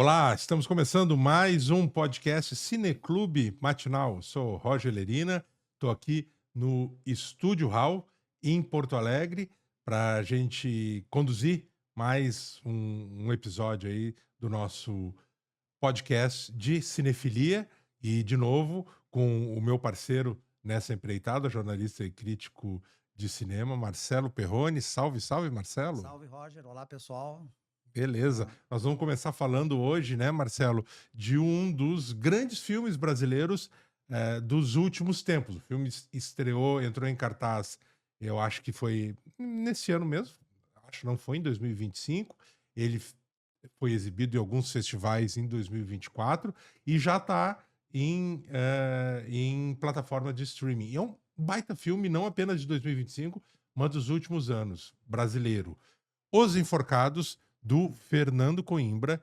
Olá, estamos começando mais um podcast Cineclube Matinal. Sou Roger Lerina, estou aqui no Estúdio Hall, em Porto Alegre, para a gente conduzir mais um episódio aí do nosso podcast de cinefilia e, de novo, com o meu parceiro nessa empreitada, jornalista e crítico de cinema, Marcelo Perrone. Salve, salve, Marcelo. Salve, Roger. Olá, pessoal. Beleza. Ah, Nós vamos começar falando hoje, né, Marcelo, de um dos grandes filmes brasileiros dos últimos tempos. O filme estreou, entrou em cartaz, eu acho que foi nesse ano mesmo, acho que não foi em 2025. Ele foi exibido em alguns festivais em 2024 e já está em plataforma de streaming. E é um baita filme, não apenas de 2025, mas dos últimos anos, brasileiro. Os Enforcados, do Fernando Coimbra,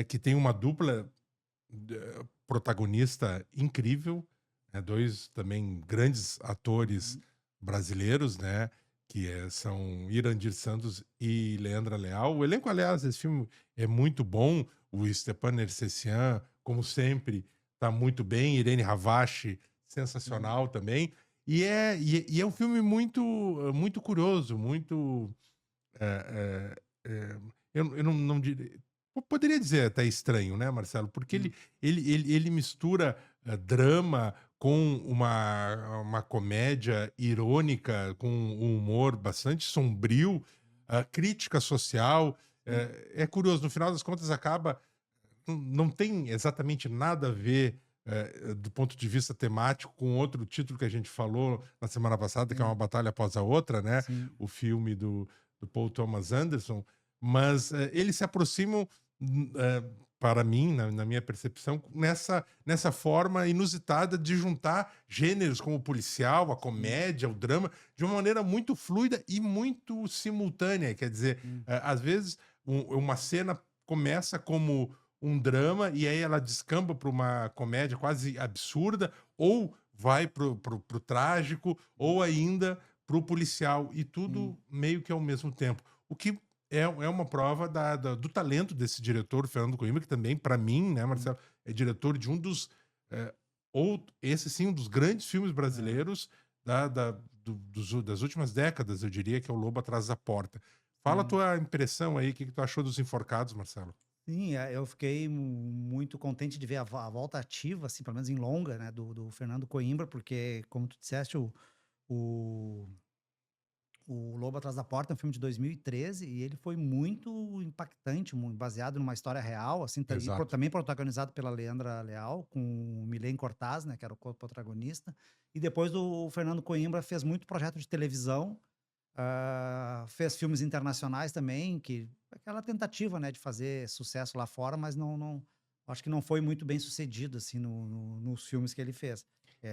que tem uma dupla protagonista incrível, né, dois também grandes atores brasileiros, né? São Irandir Santos e Leandra Leal. O elenco, aliás, desse filme é muito bom. O Stepan Nercessian, como sempre, está muito bem. Irene Havashi, sensacional também. E é um filme muito curioso, muito é, eu não diria. Poderia dizer até estranho, né, Marcelo? Porque hum, ele mistura drama com uma comédia irônica, com um humor bastante sombrio, crítica social. sim. É curioso, no final das contas, acaba. Não tem exatamente nada a ver. Do ponto de vista temático, com outro título que a gente falou na semana passada, que é Uma Sim, Batalha Após a Outra, né? sim. O filme do Paul Thomas Anderson, mas eles se aproximam, para mim, na minha percepção, nessa forma inusitada de juntar gêneros como o policial, a Sim, comédia, o drama, de uma maneira muito fluida e muito simultânea. Quer dizer, sim, às vezes uma cena começa como um drama e aí ela descamba para uma comédia quase absurda, ou vai pro trágico, ou ainda pro policial, e sim. tudo meio que ao mesmo tempo. O que é uma prova do talento desse diretor, Fernando Coimbra, que também, para mim, né, Sim. Marcelo, é diretor de um dos, ou esse sim, um dos grandes filmes É. brasileiros das últimas décadas, eu diria, que é O Lobo Atrás da Porta. Fala a Sim. tua impressão aí, o que que tu achou dos Enforcados, Marcelo? Sim, eu fiquei muito contente de ver a volta ativa, assim, pelo menos em longa, né, do Fernando Coimbra, porque, como tu disseste, o O Lobo Atrás da Porta é um filme de 2013 e ele foi muito impactante, baseado numa história real, assim, Exato. também protagonizado pela Leandra Leal, com o Milen Cortaz, né, que era o co-protagonista. E depois o Fernando Coimbra fez muito projeto de televisão, fez filmes internacionais também, que aquela tentativa, né, de fazer sucesso lá fora, mas acho que não foi muito bem sucedido, assim, nos filmes que ele fez.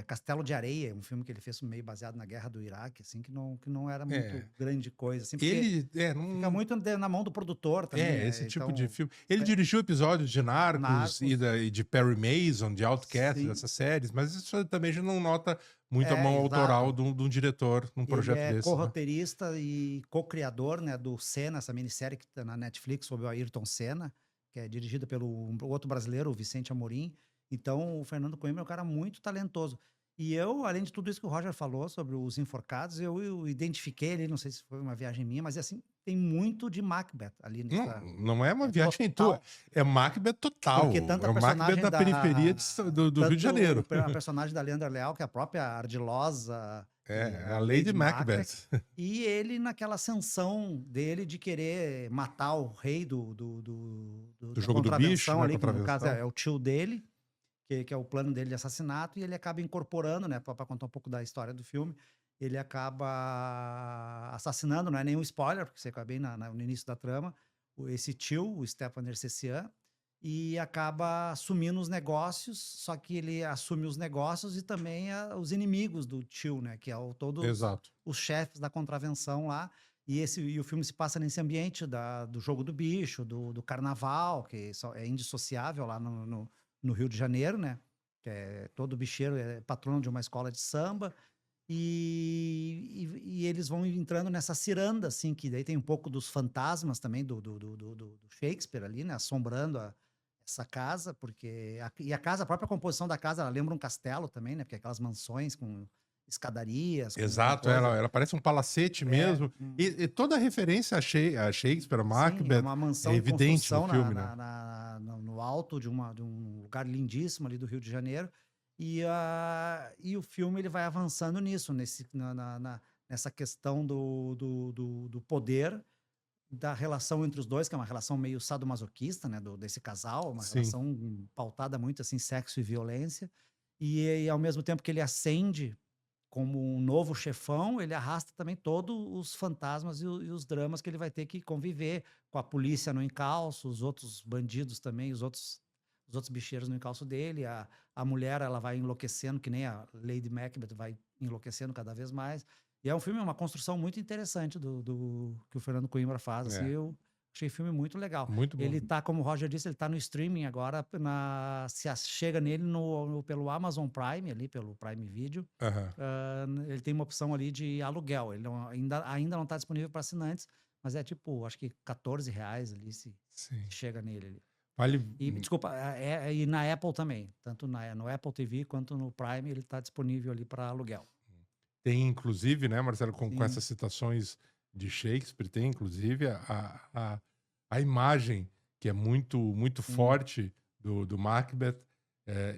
Castelo de Areia, um filme que ele fez meio baseado na guerra do Iraque, assim, que não era muito É. grande coisa, assim, porque Ele fica não. muito na mão do produtor também, Esse né? tipo de Então, filme. Ele é, dirigiu episódios de Narcos Narcos, e de Perry Mason, de Outcast, sim, dessas séries, mas isso também já não nota muito a mão autoral exato. de um diretor num Ele projeto é desses, né? co-roteirista e co-criador, né, do Senna, essa minissérie que tá na Netflix sobre o Ayrton Senna, que é dirigida pelo outro brasileiro, o Vicente Amorim. Então, o Fernando Coimbra é um cara muito talentoso. E eu, além de tudo isso que o Roger falou sobre os Enforcados, eu identifiquei ali, não sei se foi uma viagem minha, mas assim, tem muito de Macbeth ali Não, nessa. não é uma É viagem tua, total. é Macbeth Porque total. tanto É a o Macbeth personagem da periferia do Rio de tanto Janeiro. a personagem da Leandra Leal, que é a própria ardilosa e É a a Lady Lady Macbeth, Macbeth. e ele naquela ascensão dele de querer matar o rei Do da jogo do bicho, contravenção né? ali, que no caso Contravenção. é o tio dele, que é o plano dele de assassinato, e ele acaba incorporando, né, para contar um pouco da história do filme, ele acaba assassinando, não é nenhum spoiler, porque você acaba bem no início da trama, esse tio, o Stepan Nercessian, e acaba assumindo os negócios, só que ele assume os negócios e também os inimigos do tio, né, que é todos Exato. os chefes da contravenção lá, e o filme se passa nesse ambiente do jogo do bicho, do carnaval, que é indissociável lá no Rio de Janeiro, né? Que todo bicheiro é patrono de uma escola de samba. E eles vão entrando nessa ciranda, assim, que daí tem um pouco dos fantasmas também do Shakespeare ali, né? Assombrando essa casa, porque a casa, a própria composição da casa, ela lembra um castelo também, né? Porque aquelas mansões com escadarias, com Exato, coisa. ela parece um palacete É, mesmo. E toda a referência a Shakespeare, a sim, é Macbeth, uma é mansão em evidente no construção filme, né? no alto de um lugar lindíssimo ali do Rio de Janeiro. E o filme ele vai avançando nisso, nessa questão do poder, da relação entre os dois, que é uma relação meio sadomasoquista, né, desse casal, uma Sim, relação pautada muito assim, sexo e violência. E ao mesmo tempo que ele ascende como um novo chefão, ele arrasta também todos os fantasmas e os dramas que ele vai ter que conviver com a polícia no encalço, os outros bandidos também, os outros bicheiros no encalço dele, a mulher ela vai enlouquecendo, que nem a Lady Macbeth vai enlouquecendo cada vez mais. E é um filme, uma construção muito interessante do que o Fernando Coimbra faz, assim, é. eu achei o filme muito legal. Muito bom. Ele tá, como o Roger disse, ele tá no streaming agora, chega nele pelo Amazon Prime, ali, pelo Prime Video. Aham. Ele tem uma opção ali de aluguel. Ele ainda não está disponível para assinantes, mas é tipo, acho que R$ 14 ali se Sim. chega nele ali. Vale. E desculpa, e na Apple também, tanto no Apple TV quanto no Prime, ele está disponível ali para aluguel. Tem, inclusive, né, Marcelo, com Sim. essas citações de Shakespeare, tem, inclusive, a imagem que é muito, muito forte do Macbeth,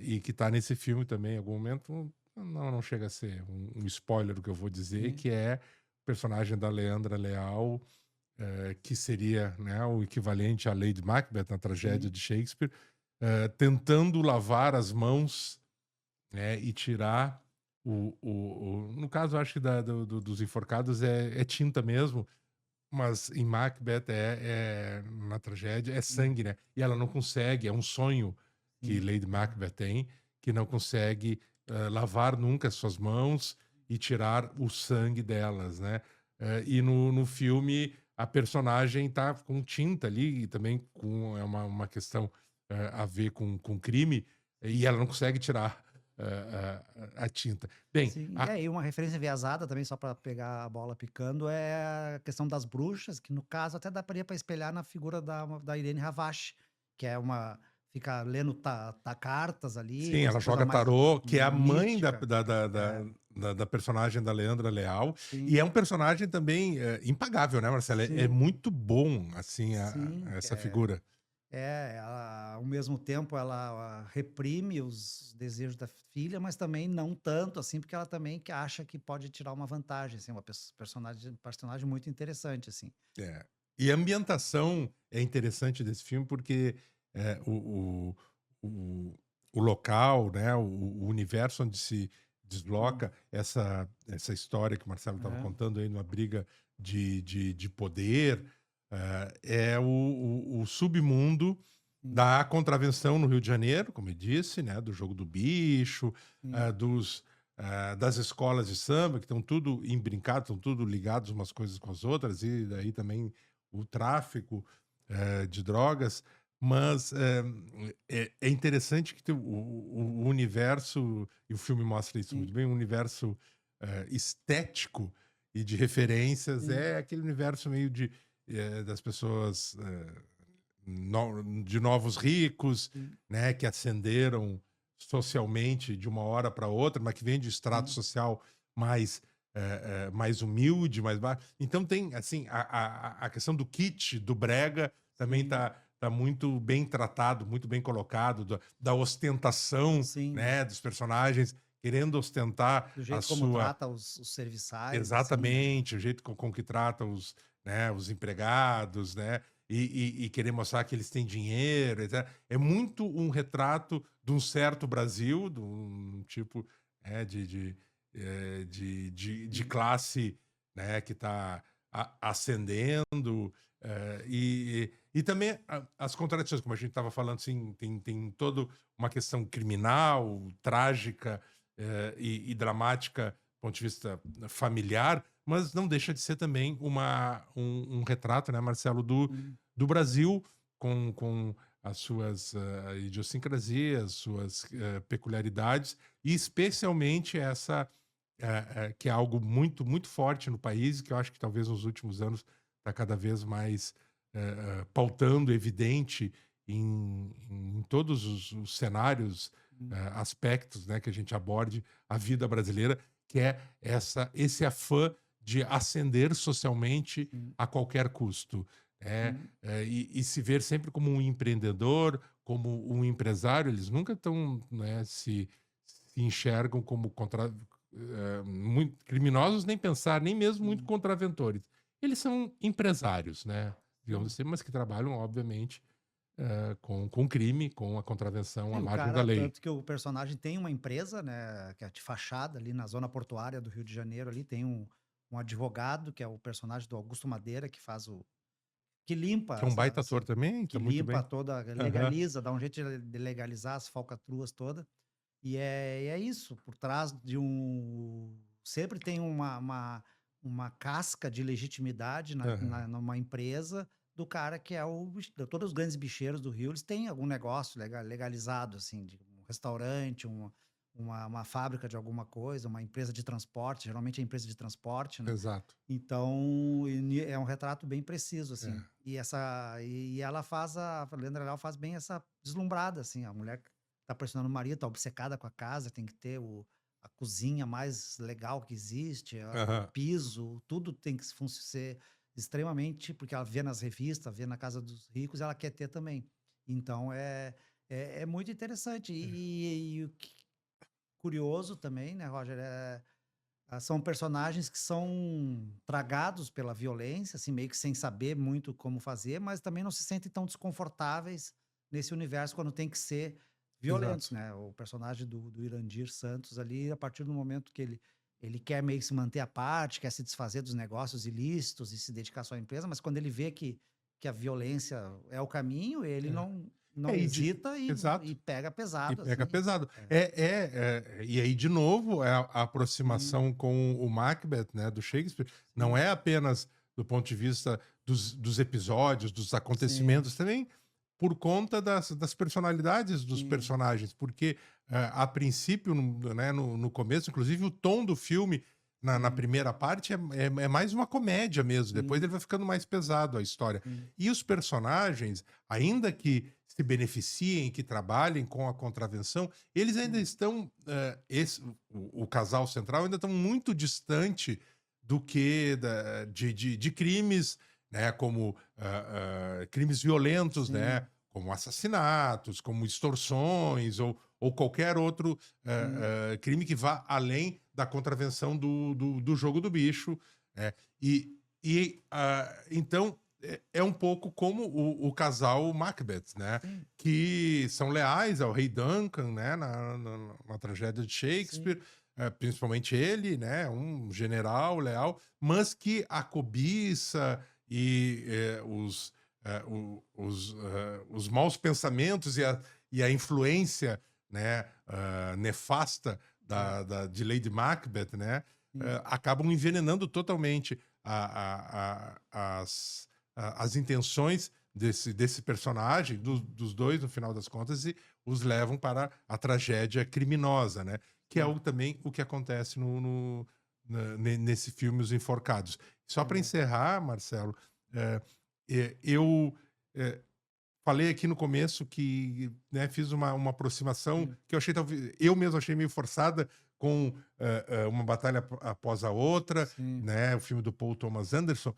e que está nesse filme também, em algum momento, não chega a ser um spoiler do que eu vou dizer, Sim. que é o personagem da Leandra Leal, que seria, né, o equivalente à Lady Macbeth na tragédia Sim. de Shakespeare, tentando lavar as mãos, né, e tirar no caso, acho que dos enforcados é tinta mesmo, mas em Macbeth na tragédia é sangue, né? E ela não consegue, é um sonho que Sim. Lady Macbeth tem, que não consegue lavar nunca as suas mãos e tirar o sangue delas, né? E no filme a personagem tá com tinta ali, e também é uma questão a ver com crime, e ela não consegue tirar a tinta. Bem, Sim, e uma referência enviesada também, só para pegar a bola picando, é a questão das bruxas, que no caso até daria para espelhar na figura da Irene Havashi, que é fica lendo cartas ali, sim, ela essa coisa joga mais tarô, que é a mãe mística. É, da personagem da Leandra Leal. E sim, é um personagem também impagável, né, Marcela? É sim, muito bom, assim, sim. essa figura. Ao mesmo tempo ela reprime os desejos da filha, mas também não tanto assim, porque ela também que acha que pode tirar uma vantagem, assim, uma personagem muito interessante, assim. É. E a ambientação é interessante desse filme porque é, o, o local, né, o universo onde se Sim. desloca essa história que o Marcelo estava É, contando aí, numa briga de poder, é o submundo sim, da contravenção no Rio de Janeiro, como eu disse, né, do jogo do bicho, sim, das escolas de samba, que estão tudo embrincados, estão tudo ligados umas coisas com as outras, e daí também o tráfico de drogas. Mas é interessante que tem o universo, e o filme mostra isso sim, muito bem, o universo estético e de referências sim, é aquele universo meio das pessoas de novos ricos, sim, né, que ascenderam socialmente de uma hora para outra, mas que vem de extrato sim, social mais mais humilde, mais baixo. Então tem assim a questão do kit, do brega, também sim, tá muito bem tratado, muito bem colocado, da ostentação, sim. né, dos personagens querendo ostentar Do a jeito como sua. trata os serviçais, assim, é. Exatamente, o jeito com que trata os empregados, né? E querer mostrar que eles têm dinheiro, etc. É muito um retrato de um certo Brasil, de um tipo de Sim, classe, né, que está ascendendo, e também as contradições, como a gente estava falando, assim, tem toda uma questão criminal, trágica, e dramática do ponto de vista familiar, mas não deixa de ser também um retrato, né, Marcelo, sim, do Brasil com as suas idiosincrasias, suas peculiaridades, e especialmente essa, que é algo muito, muito forte no país, que eu acho que talvez nos últimos anos está cada vez mais pautando, evidente, em todos os cenários, Hum, aspectos, né, que a gente aborde a vida brasileira, que é esse afã de ascender socialmente sim, a qualquer custo. sim. E se ver sempre como um empreendedor, como um empresário, eles nunca estão, né, se enxergam como muito criminosos, nem pensar, nem mesmo muito Sim, contraventores. Eles são empresários, né? Digamos sim. assim, mas que trabalham, obviamente, com crime, com a contravenção à Sim, o margem da cara, lei. tanto que o personagem tem uma empresa, né, que é de fachada ali na zona portuária do Rio de Janeiro, ali tem um advogado, que é o personagem do Augusto Madeira, que faz o que limpa Que é um baita ator também, que tá muito limpa bem. toda, Aham. legaliza, dá um jeito de legalizar as falcatruas toda. E é isso, por trás de sempre tem uma casca de legitimidade Aham. numa empresa do cara que é todos os grandes bicheiros do Rio, eles têm algum negócio legalizado, assim, de um restaurante, uma fábrica de alguma coisa, uma empresa de transporte, geralmente é empresa de transporte, né? Exato. Então, é um retrato bem preciso, assim. É. E ela a Leandra Leal faz bem essa deslumbrada, assim, a mulher que tá pressionando o marido, tá obcecada com a casa, tem que ter a cozinha mais legal que existe, o Aham. piso, tudo tem que ser extremamente, porque ela vê nas revistas, vê na casa dos ricos, ela quer ter também. Então, é muito interessante. E o curioso também, né, Roger, são personagens que são tragados pela violência, assim, meio que sem saber muito como fazer, mas também não se sentem tão desconfortáveis nesse universo quando tem que ser violentos, Exato. né? O personagem do Irandir Santos ali, a partir do momento que ele quer meio que se manter à parte, quer se desfazer dos negócios ilícitos e se dedicar só à empresa, mas quando ele vê que a violência é o caminho, ele É. não E de hesita e exato. pega E pesado, pega assim. pesado. É, E aí, de novo, é a sim, aproximação com o Macbeth, né, do Shakespeare, não sim, é apenas do ponto de vista dos episódios, dos sim, acontecimentos, também por conta das personalidades dos sim, personagens, porque, a princípio, né, no começo, inclusive o tom do filme na sim, primeira parte é mais uma comédia mesmo, depois sim. ele vai ficando mais pesado a história. Sim, E os personagens, ainda que se beneficiem, que trabalhem com a contravenção, eles ainda sim, estão, o casal central ainda estão muito distante do que de crimes, né, como crimes violentos, né, sim, como assassinatos, como extorsões ou qualquer outro sim, crime que vá além da contravenção do jogo do bicho. Né? Então é um pouco como o casal Macbeth, né? sim, Que são leais ao rei Duncan, né? Na tragédia de Shakespeare, sim, principalmente ele, né? Um general leal, mas que a cobiça e os maus pensamentos e a influência, né? Nefasta é, de Lady Macbeth, né? sim, Acabam envenenando totalmente as intenções desse personagem, sim, dos dois, no final das contas, e os levam para a tragédia criminosa, né? Que é sim, também o que acontece nesse filme Os Enforcados. Só para é, encerrar, Marcelo, é, eu é, falei aqui no começo que, né, fiz uma aproximação sim, que eu achei talvez eu mesmo achei meio forçada com uma batalha após a outra, sim, né, o filme do Paul Thomas Anderson,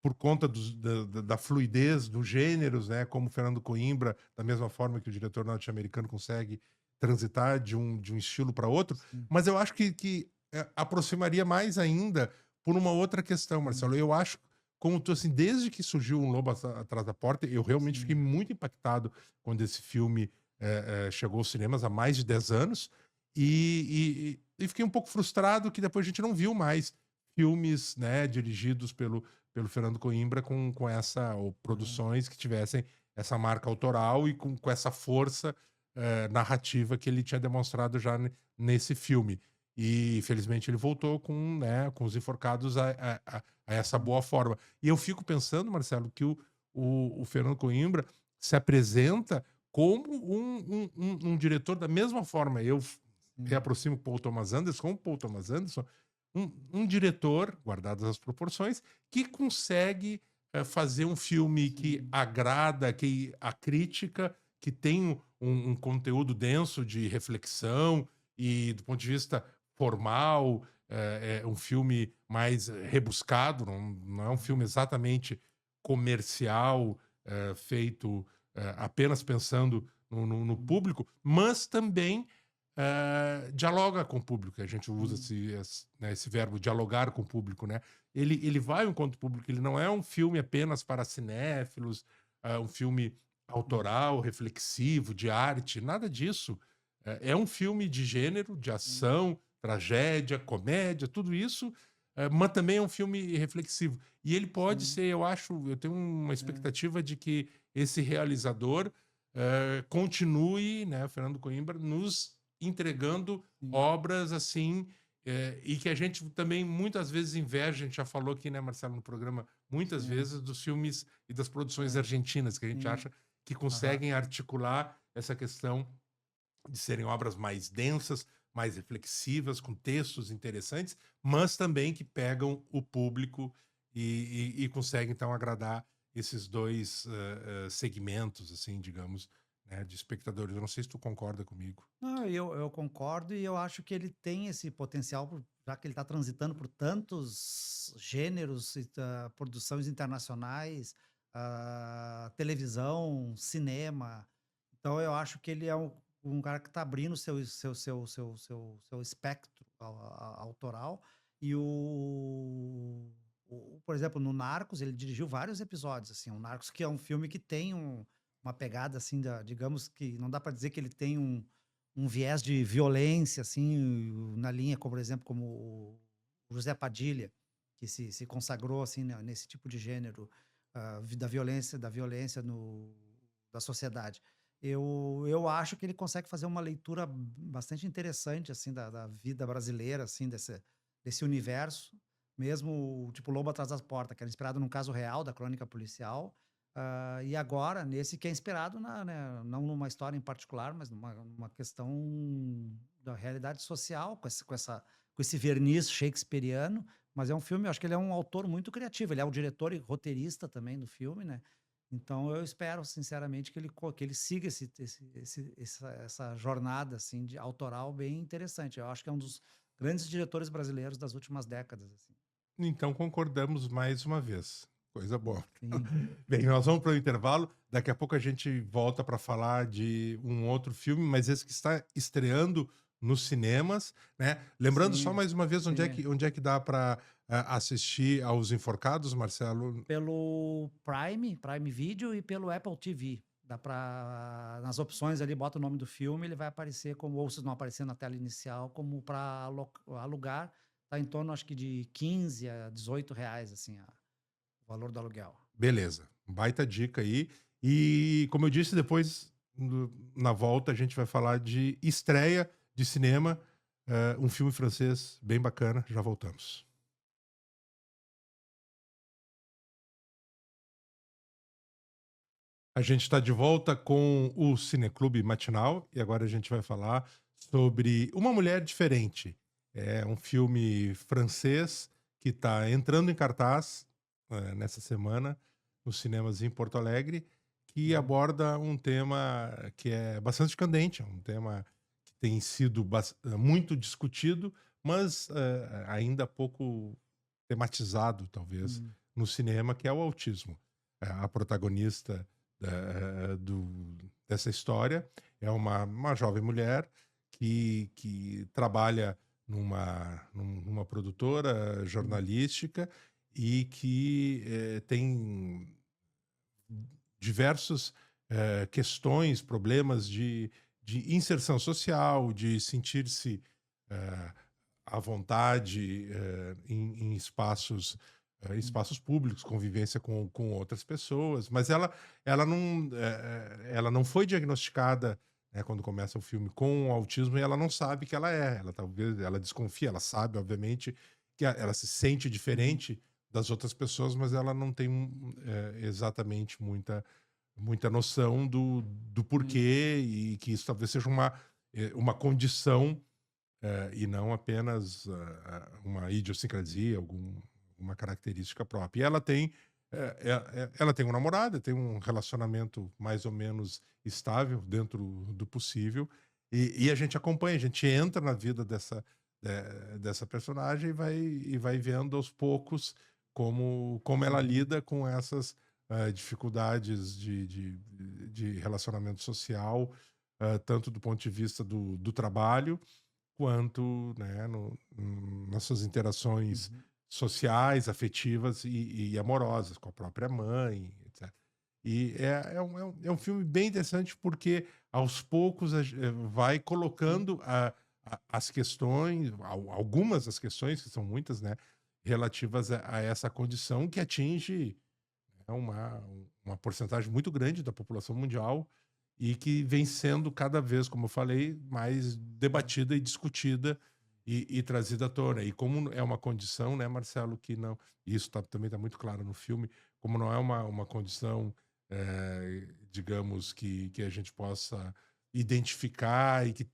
por conta da fluidez dos gêneros, né, como Fernando Coimbra, da mesma forma que o diretor norte-americano consegue transitar de um estilo para outro, sim, mas eu acho que aproximaria mais ainda por uma outra questão, sim, Marcelo. Eu acho como tu, assim, desde que surgiu Um Lobo Atrás da Porta, eu realmente fiquei sim, muito impactado quando esse filme chegou aos cinemas há mais de 10 anos e fiquei um pouco frustrado que depois a gente não viu mais filmes, né, dirigidos pelo Fernando Coimbra com essa, ou é, produções que tivessem essa marca autoral e com essa força narrativa que ele tinha demonstrado já nesse filme. E felizmente ele voltou com Os Enforcados a essa sim, boa forma. E eu fico pensando, Marcelo, que o Fernando Coimbra se apresenta como um diretor da mesma forma. Eu sim, reaproximo o Paul Thomas Anderson, como Paul Thomas Anderson, um diretor, guardadas as proporções, que consegue fazer um filme que Sim. agrada que a crítica, que tem um conteúdo denso de reflexão e do ponto de vista formal, é um filme mais rebuscado, não é um filme exatamente comercial, feito apenas pensando no Uhum. público, mas também dialoga com o público. A gente usa Sim. né, esse verbo dialogar com o público, né? Ele vai ao encontro público, ele não é um filme apenas para cinéfilos, um filme Uhum. autoral, reflexivo, de arte, nada disso. É um filme de gênero, de Sim. ação, tragédia, comédia, tudo isso, mas também é um filme reflexivo. E ele pode Sim. ser, eu acho, eu tenho uma É. expectativa de que esse realizador continue, né, Fernando Coimbra, nos entregando Sim. obras assim, e que a gente também muitas vezes inveja, a gente já falou aqui, né, Marcelo, no programa, muitas Sim. vezes dos filmes e das produções É. argentinas, que a gente Sim. acha que Aham. conseguem articular essa questão de serem obras mais densas, mais reflexivas, com textos interessantes, mas também que pegam o público e conseguem, então, agradar esses dois segmentos, assim, digamos, né, de espectadores. Eu não sei se tu concorda comigo. Não, eu concordo e eu acho que ele tem esse potencial, já que ele está transitando por tantos gêneros, e produções internacionais, televisão, cinema. Então eu acho que ele é um cara que está abrindo o seu espectro autoral. E por exemplo, no Narcos, ele dirigiu vários episódios. Assim, o Narcos, que é um filme que tem uma pegada assim, digamos que não dá para dizer que ele tem um viés de violência, assim, na linha, como, por exemplo, como o José Padilha, que se consagrou, assim, nesse tipo de gênero, da violência da sociedade. Eu acho que ele consegue fazer uma leitura bastante interessante, assim, da vida brasileira, assim, desse universo, mesmo, tipo, Lobo Atrás das Portas, que era inspirado num caso real da crônica policial, e agora, nesse que é inspirado né, não numa história em particular, mas numa questão da realidade social, com esse verniz shakespeariano. Mas é um filme, eu acho que ele é um autor muito criativo. Ele é o diretor e roteirista também do filme, né? Então eu espero, sinceramente, que ele siga essa jornada assim, autoral bem interessante. Eu acho que é um dos grandes diretores brasileiros das últimas décadas. Assim. Então concordamos mais uma vez. Coisa boa. Sim, Bem, nós vamos para o intervalo. Daqui a pouco a gente volta para falar de um outro filme, mas esse que está estreando nos cinemas, né? Lembrando só sim, mais uma vez sim. onde é que dá para assistir aos Enforcados, Marcelo? Pelo Prime Video e pelo Apple TV. Dá para nas opções ali, bota o nome do filme, ele vai aparecer como, ou se não aparecer na tela inicial, como para alugar. Tá em torno, acho que de 15 a 18 reais, assim, o valor do aluguel. Beleza, baita dica aí. E como eu disse, depois na volta a gente vai falar de estreia de cinema, um filme francês bem bacana. Já voltamos. A gente está de volta com o Cineclube Matinal e agora a gente vai falar sobre Uma Mulher Diferente. É um filme francês que está entrando em cartaz nessa semana nos cinemas em Porto Alegre, que Uhum. aborda um tema que é bastante candente, um tema que tem sido muito discutido, mas ainda pouco tematizado, talvez, Uhum. no cinema, que é o autismo. A protagonista dessa história é uma jovem mulher que trabalha numa produtora jornalística e que tem diversas questões, problemas de inserção social, de sentir-se eh, à vontade em Uhum. espaços públicos, convivência com outras pessoas, mas ela não foi diagnosticada, né, quando começa o filme com autismo e ela não sabe que ela é. Ela talvez ela desconfia, ela sabe, obviamente, que ela se sente Uhum. diferente das outras pessoas, mas ela não tem exatamente muita noção do Sim. porquê e que isso talvez seja uma condição e não apenas uma idiosincrasia, uma característica própria. E ela tem Ela tem um namorado, tem um relacionamento mais ou menos estável dentro do possível, e a gente acompanha, a gente entra na vida dessa personagem e vai vendo aos poucos como ela Uhum. lida com essas dificuldades de relacionamento social, tanto do ponto de vista do trabalho, quanto, né, nas suas interações Uhum. sociais, afetivas e amorosas, com a própria mãe, etc. E é um filme bem interessante porque, aos poucos, vai Sim. colocando as questões, algumas das questões, que são muitas, né, relativas a essa condição que atinge, né, uma porcentagem muito grande da população mundial e que vem sendo cada vez, como eu falei, mais Uhum. debatida e discutida e trazida à tona. E como é uma condição, né, Marcelo, que não. E isso também está muito claro no filme, como não é uma condição, digamos, que a gente possa identificar e que,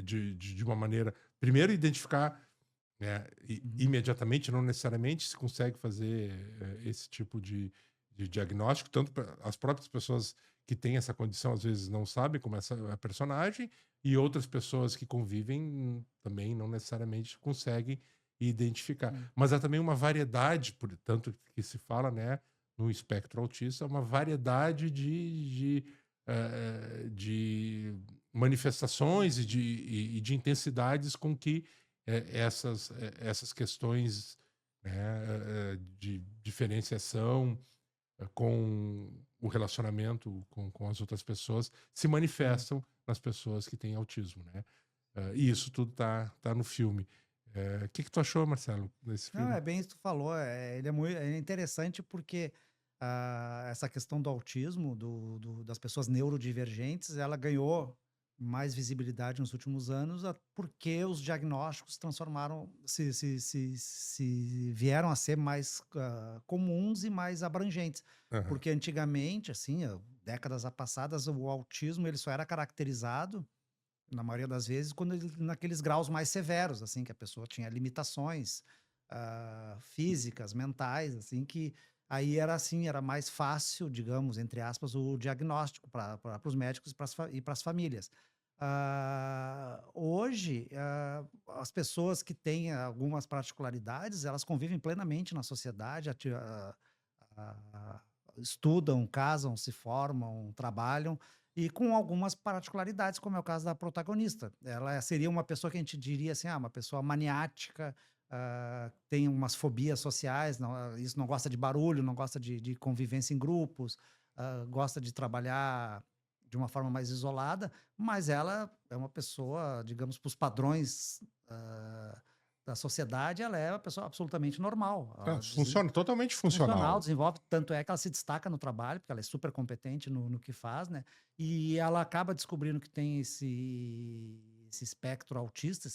de uma maneira. Primeiro, identificar, né, Uhum. imediatamente, não necessariamente se consegue fazer esse tipo de diagnóstico, tanto as próprias pessoas que têm essa condição às vezes não sabem como essa a personagem, e outras pessoas que convivem também não necessariamente conseguem identificar. Sim. Mas há também uma variedade, por tanto que se fala, né, no espectro autista, uma variedade de manifestações e de intensidades com que essas questões, né, de diferenciação com o relacionamento com as outras pessoas se Sim. manifestam nas pessoas que têm autismo, né? E isso tudo tá no filme. O que tu achou, Marcelo, desse Não, filme? é bem isso que tu falou. Ele é muito interessante porque essa questão do autismo, das pessoas neurodivergentes, ela ganhou mais visibilidade nos últimos anos, porque os diagnósticos transformaram, se vieram a ser mais comuns e mais abrangentes. Aham. Porque antigamente, assim, décadas passadas, o autismo ele só era caracterizado na maioria das vezes, quando naqueles graus mais severos, assim, que a pessoa tinha limitações, físicas, mentais, assim, que aí era assim, era mais fácil, digamos, entre aspas, o diagnóstico para os médicos e para as famílias. Hoje, as pessoas que têm algumas particularidades, elas convivem plenamente na sociedade, ah, estudam, casam, se formam, trabalham, e com algumas particularidades, como é o caso da protagonista. Ela seria uma pessoa que a gente diria assim, uma pessoa maniática, tem umas fobias sociais, isso não gosta de barulho, não gosta de convivência em grupos, gosta de trabalhar de uma forma mais isolada, mas ela é uma pessoa, digamos, para os padrões da sociedade, ela é uma pessoa absolutamente normal. Funciona totalmente Funcional, funcional. desenvolve, tanto é que ela se destaca no trabalho, porque ela é super competente no que faz, né? E ela acaba descobrindo que tem esse espectro autista,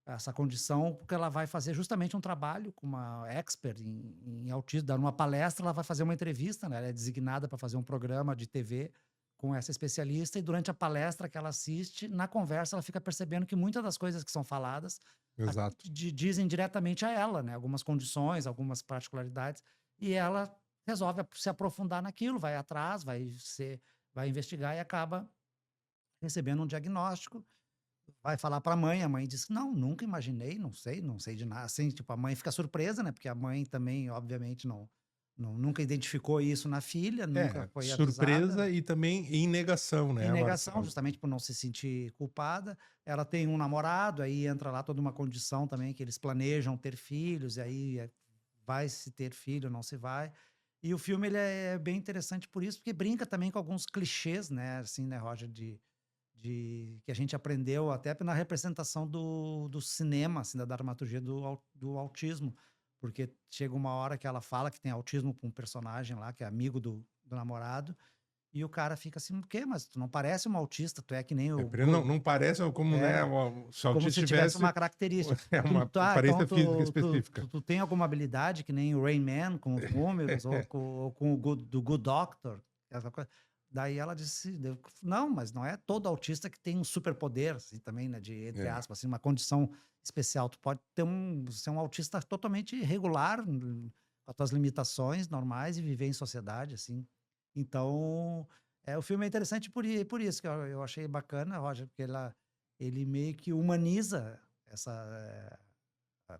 essa condição, porque ela vai fazer justamente um trabalho com uma expert em autismo, dar uma palestra, ela vai fazer uma entrevista, né? Ela é designada para fazer um programa de TV com essa especialista, e durante a palestra que ela assiste, na conversa, ela fica percebendo que muitas das coisas que são faladas Exato. dizem diretamente a ela, né? Algumas condições, algumas particularidades, e ela resolve se aprofundar naquilo, vai atrás, vai investigar e acaba recebendo um diagnóstico, vai falar para a mãe diz: "Não, nunca imaginei, não sei de nada", assim, tipo, a mãe fica surpresa, né, porque a mãe também, obviamente, nunca identificou isso na filha, nunca foi avisada. Surpresa e também em negação, Em né, negação, Marcelo? justamente por não se sentir culpada. Ela tem um namorado, aí entra lá toda uma condição também que eles planejam ter filhos, e aí vai se ter filho, não se vai. E o filme ele é bem interessante por isso, porque brinca também com alguns clichês, né, assim, né, Roger, de que a gente aprendeu até na representação do cinema, assim, da dramaturgia do autismo. Porque chega uma hora que ela fala que tem autismo para um personagem lá, que é amigo do namorado, e o cara fica assim: "O quê? Mas tu não parece um autista, tu é que nem o Porque não parece como, né, é, se o como autista se tivesse tivesse uma característica. uma Então aparência física específica. tu tem alguma habilidade que nem o Rain Man com os números ou com o Good Doctor", essa coisa. Daí ela disse não, mas não é todo autista que tem um superpoder, assim, também, né, de entre É. aspas, assim, uma condição especial. Tu pode ser um autista totalmente regular, com as tuas limitações normais e viver em sociedade, assim. Então, o filme é interessante por isso que eu achei bacana, Roger, porque ele meio que humaniza essa,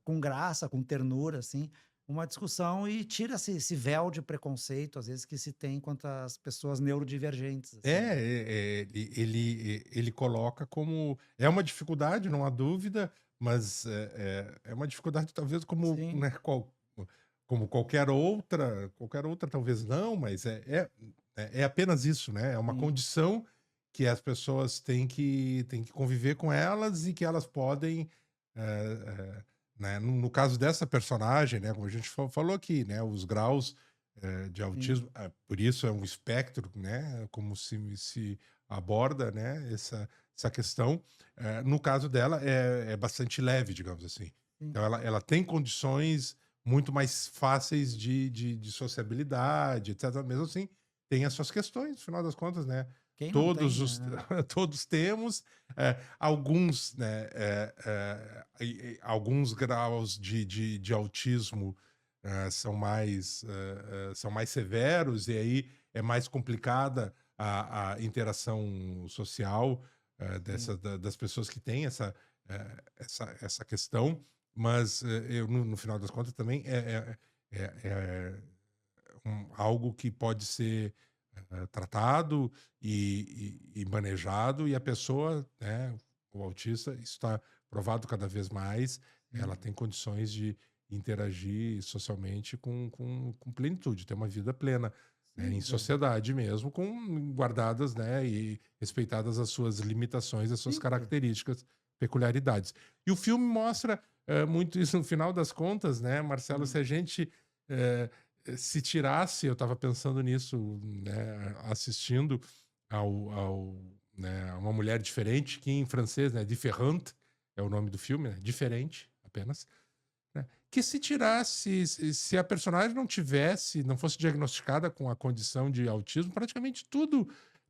com graça, com ternura, assim, uma discussão e tira esse véu de preconceito, às vezes, que se tem quanto às pessoas neurodivergentes, assim, né. Ele coloca como é uma dificuldade, não há dúvida, mas é uma dificuldade talvez como, Sim, né, como qualquer outra talvez não, mas é apenas isso, né? É uma sim, condição que as pessoas têm que conviver com elas e que elas podem, eh, eh, né, no caso dessa personagem, né, como a gente falou aqui, né, os graus de sim, autismo, por isso é um espectro, né, como se aborda, né, essa questão. No caso dela, é bastante leve, digamos assim. sim. Então, ela tem condições muito mais fáceis de sociabilidade, etc. Mesmo assim, tem as suas questões, no final das contas, né? Quem não Todos tem, os, né. todos temos, alguns, né, alguns graus de autismo são mais severos, e aí é mais complicada a interação social Sim, das pessoas que têm essa questão, mas eu, no final das contas, também é algo que pode ser tratado e manejado, e a pessoa, né, o autista, isso está provado cada vez mais, sim. ela tem condições de interagir socialmente com plenitude, ter uma vida plena, né, em Sim, sociedade mesmo, com guardadas, né, e respeitadas as suas limitações, as suas sim, porque características, peculiaridades. E o filme mostra muito isso no final das contas, né, Marcelo, se hum, a gente eh, se tirasse, eu estava pensando nisso, né, assistindo né, a uma mulher diferente, que em francês, né, différente é o nome do filme, né, diferente apenas, né, que se tirasse, se a personagem não fosse diagnosticada com a condição de autismo, praticamente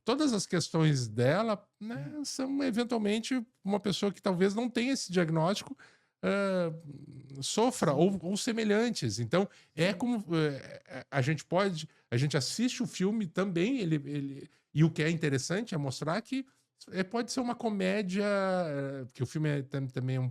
todas as questões dela, né, sim, são eventualmente uma pessoa que talvez não tenha esse diagnóstico ah, sofra sim, ou semelhantes. Então, é sim, como a gente assiste o filme também, e o que é interessante é mostrar que pode ser uma comédia, porque o filme também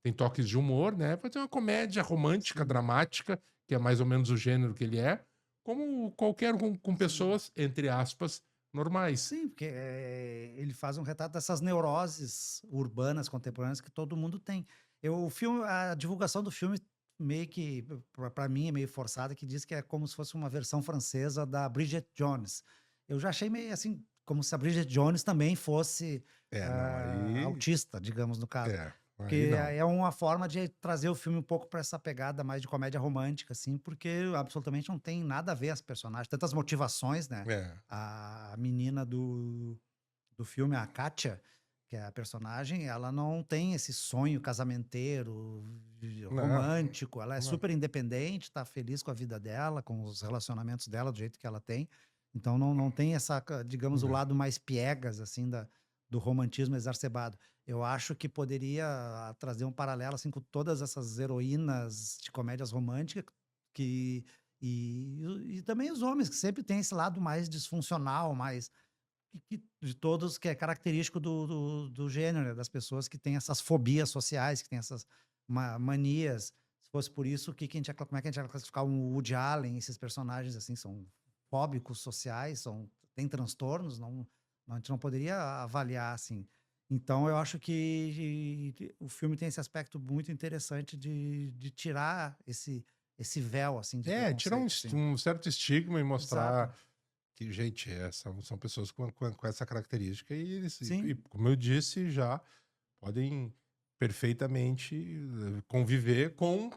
tem toques de humor, né? Pode ser uma comédia romântica, sim, dramática, que é mais ou menos o gênero que ele é, como qualquer com sim. pessoas, entre aspas, normais. Sim, porque, ele faz um retrato dessas neuroses urbanas contemporâneas que todo mundo tem. O filme a divulgação do filme meio que, pra mim, é meio forçada, que diz que é como se fosse uma versão francesa da Bridget Jones. Eu já achei meio assim, como se a Bridget Jones também fosse, Não, aí. autista, digamos, no caso. Aí Porque não. aí é uma forma de trazer o filme um pouco para essa pegada mais de comédia romântica, assim, porque absolutamente não tem nada a ver as personagens, tantas motivações, né? É. A menina do filme, a Kátia, que é a personagem, ela não tem esse sonho casamenteiro, Não, romântico, ela é não. super independente, tá feliz com a vida dela, com os relacionamentos dela, do jeito que ela tem. Então não tem essa, digamos, o Não. lado mais piegas, assim, do romantismo exacerbado. Eu acho que poderia trazer um paralelo, assim, com todas essas heroínas de comédias românticas que e também os homens, que sempre tem esse lado mais disfuncional, mais de todos, que é característico do gênero, né, das pessoas que têm essas fobias sociais, que têm essas manias. Se fosse por isso, como é que a gente vai classificar um Woody Allen, esses personagens assim, são fóbicos sociais, têm transtornos, a gente não poderia avaliar assim. Então, eu acho que o filme tem esse aspecto muito interessante de tirar esse véu assim de Tirar preconceito, assim. um certo estigma e Exato. mostrar que, gente, são pessoas com essa característica, e eles, Sim, como eu disse, já podem perfeitamente conviver com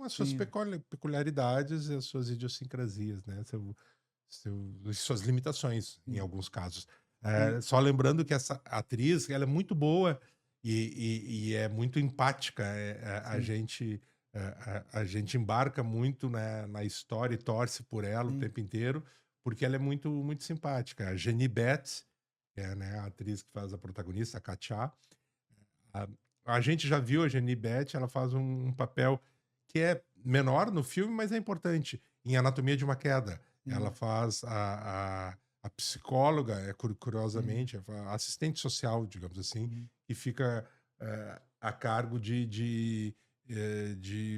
as suas sim, peculiaridades e as suas idiosincrasias, né? Suas limitações, em sim, alguns casos. sim, Só lembrando que essa atriz, ela é muito boa e é muito empática. sim, A gente embarca muito, né, na história e torce por ela o sim. tempo inteiro, porque ela é muito, muito simpática. A Jenny Beth, que é, né, a atriz que faz a protagonista, a Katia, a, a gente já viu a Jenny Beth, ela faz um papel que é menor no filme, mas é importante. Em Anatomia de uma Queda, ela Sim, faz a psicóloga, sim, curiosamente, a assistente social, digamos assim, sim, que fica a cargo de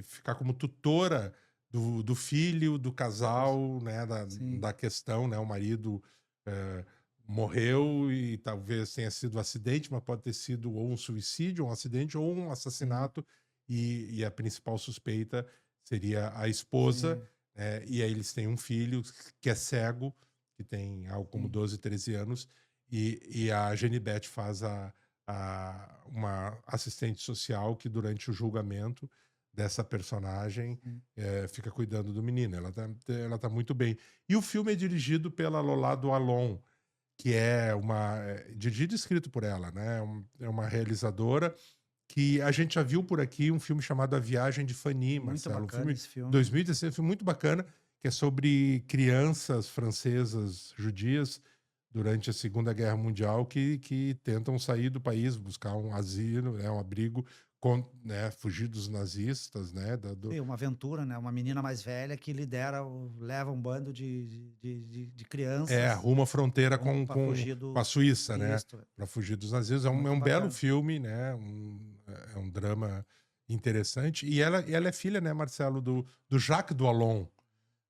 ficar como tutora do filho, do dos casal, né, sim, da questão, né, o marido eh, morreu e talvez tenha sido um acidente, mas pode ter sido ou um suicídio, ou um acidente, ou um sim, assassinato, e a principal suspeita seria a esposa, sim, e aí eles têm um filho que é cego, que tem algo como sim, 12, 13 anos, e a Genibet faz uma assistente social que durante o julgamento dessa personagem sim. fica cuidando do menino. Ela tá muito bem. E o filme é dirigido pela Lola Dualon, que é dirigido e escrito por ela, né? É uma realizadora que a gente já viu por aqui um filme chamado A Viagem de Fanny, Muito Marcelo. Um bacana filme esse filme. 2016, um filme muito bacana, que é sobre crianças francesas judias durante a Segunda Guerra Mundial que tentam sair do país, buscar um asilo, né, um abrigo, né, fugir dos nazistas, né? Sim, uma aventura, né? Uma menina mais velha que leva um bando de crianças Rumo à fronteira para fugir com a do. Suíça, né? Isso, Para fugir dos nazistas. É muito um belo bacana. filme, né? É um drama interessante. E ela é filha, né, Marcelo, do Jacques Doillon,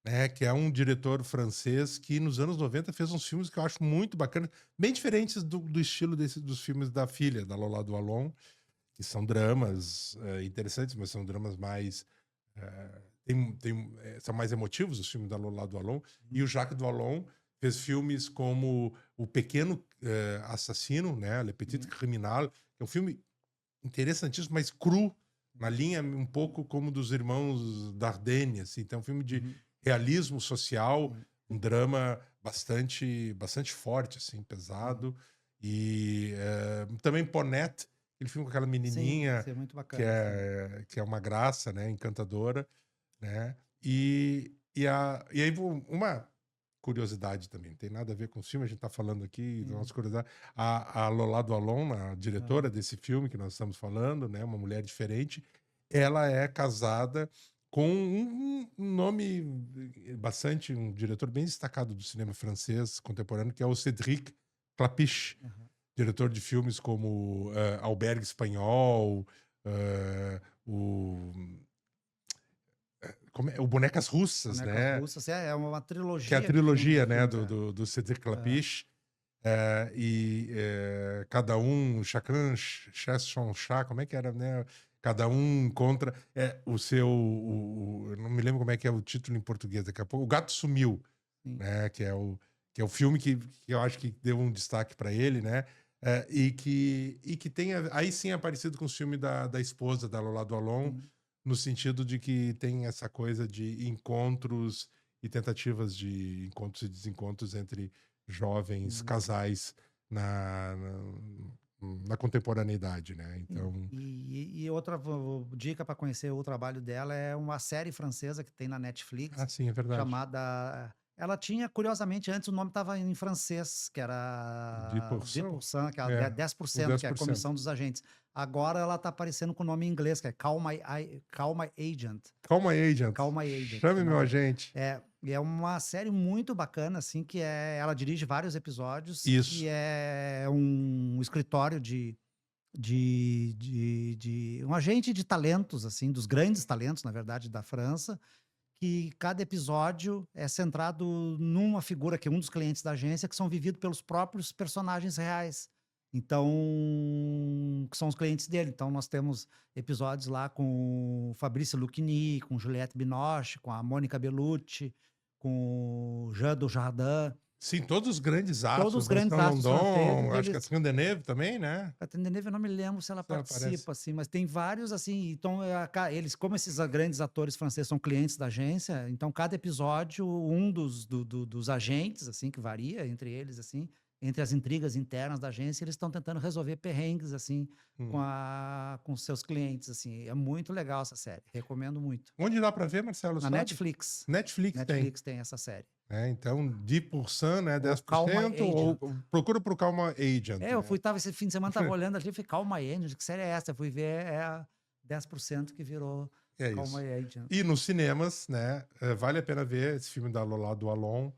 né? Que é um diretor francês que nos anos 90 fez uns filmes que eu acho muito bacanas, bem diferentes do estilo dos filmes da filha, da Lola Doillon, que são dramas interessantes, mas são dramas mais são mais emotivos os filmes da Lola Dualon, e o Jacques Dualon fez filmes como O Pequeno Assassino, né, Le Petit Sim, Criminal, que é um filme interessantíssimo, mas cru, na linha um pouco como dos irmãos Dardenne, assim, então é um filme de uhum, realismo social, sim, um drama bastante forte, assim, uhum. pesado, e também Ponette, aquele filme com aquela Sim, menininha esse é muito bacana, sim. que é uma graça, né, encantadora, né? E aí uma curiosidade também, não tem nada a ver com o filme, a gente tá falando aqui, da Sim, nossa curiosidade. A Lola Dualon, a diretora aham, desse filme que nós estamos falando, né, uma mulher diferente, ela é casada com um nome um diretor bem destacado do cinema francês contemporâneo, que é o Cédric Klapisch, aham. diretor de filmes como Albergue Espanhol, o o Bonecas Russas, Bonecas né? Russas, é uma Que é a trilogia de trilogia, né, filmes, é. do Cédric É, Klapisch. Cada um, chacun, chasse son chat, como é que era, né? Cada um encontra eu não me lembro como é que é o título em português, daqui a pouco. O Gato Sumiu, sim, né? Que é o filme que eu acho que deu um destaque para ele, né? E que tem aí sim aparecido com o filme da esposa da Lola Dualon, sim, no sentido de que tem essa coisa de encontros e tentativas de encontros e desencontros entre jovens sim. casais na, na contemporaneidade, né? Sim. Então, E outra dica para conhecer o trabalho dela é uma série francesa que tem na Netflix, sim, é verdade. chamada. Ela tinha, curiosamente, antes o nome estava em francês, que De era porção, 10%, que é é, dez por o cento, dez que é a por cento comissão dos agentes. Agora ela está aparecendo com o nome em inglês, que é Call My Agent. Call My Agent, Call My Agent, que chame meu não agente. e é uma série muito bacana, assim, que ela dirige vários episódios, Isso. que é um escritório de um agente de talentos, assim, dos grandes talentos, na verdade, da França, que cada episódio é centrado numa figura que é um dos clientes da agência, que são vividos pelos próprios personagens reais. Então, que são os clientes dele. Então, nós temos episódios lá com o Fabrício Lucchini, com Juliette Binoche, com a Mônica Bellucci, com o Jean Dujardin. Sim, todos os grandes Todos astros, os grandes Vincent astros London, franceses, acho que a eles Catherine Deneuve também, né? Catherine Deneuve, eu não me lembro se ela Se ela aparece. participa, assim, mas tem vários, assim, então eles, como esses grandes atores franceses são clientes da agência, então cada episódio, um dos agentes, assim, que varia entre eles, assim, entre as intrigas internas da agência, eles estão tentando resolver perrengues, assim, Hum. com seus clientes, assim, é muito legal essa série, recomendo muito. Onde dá para ver, Marcelo, Na sabe? Netflix, Netflix tem. Netflix tem essa série. Então, 10%, né? Ou Call My 10%, ou Agent. procura por Calma Agent, Eu né? tava esse fim de semana, tava olhando ali, eu falei, calma aí, que série é essa? Eu fui ver, 10% que virou É Calma isso. aí, Jan. E nos cinemas, né, vale a pena ver esse filme da Lola do Alon,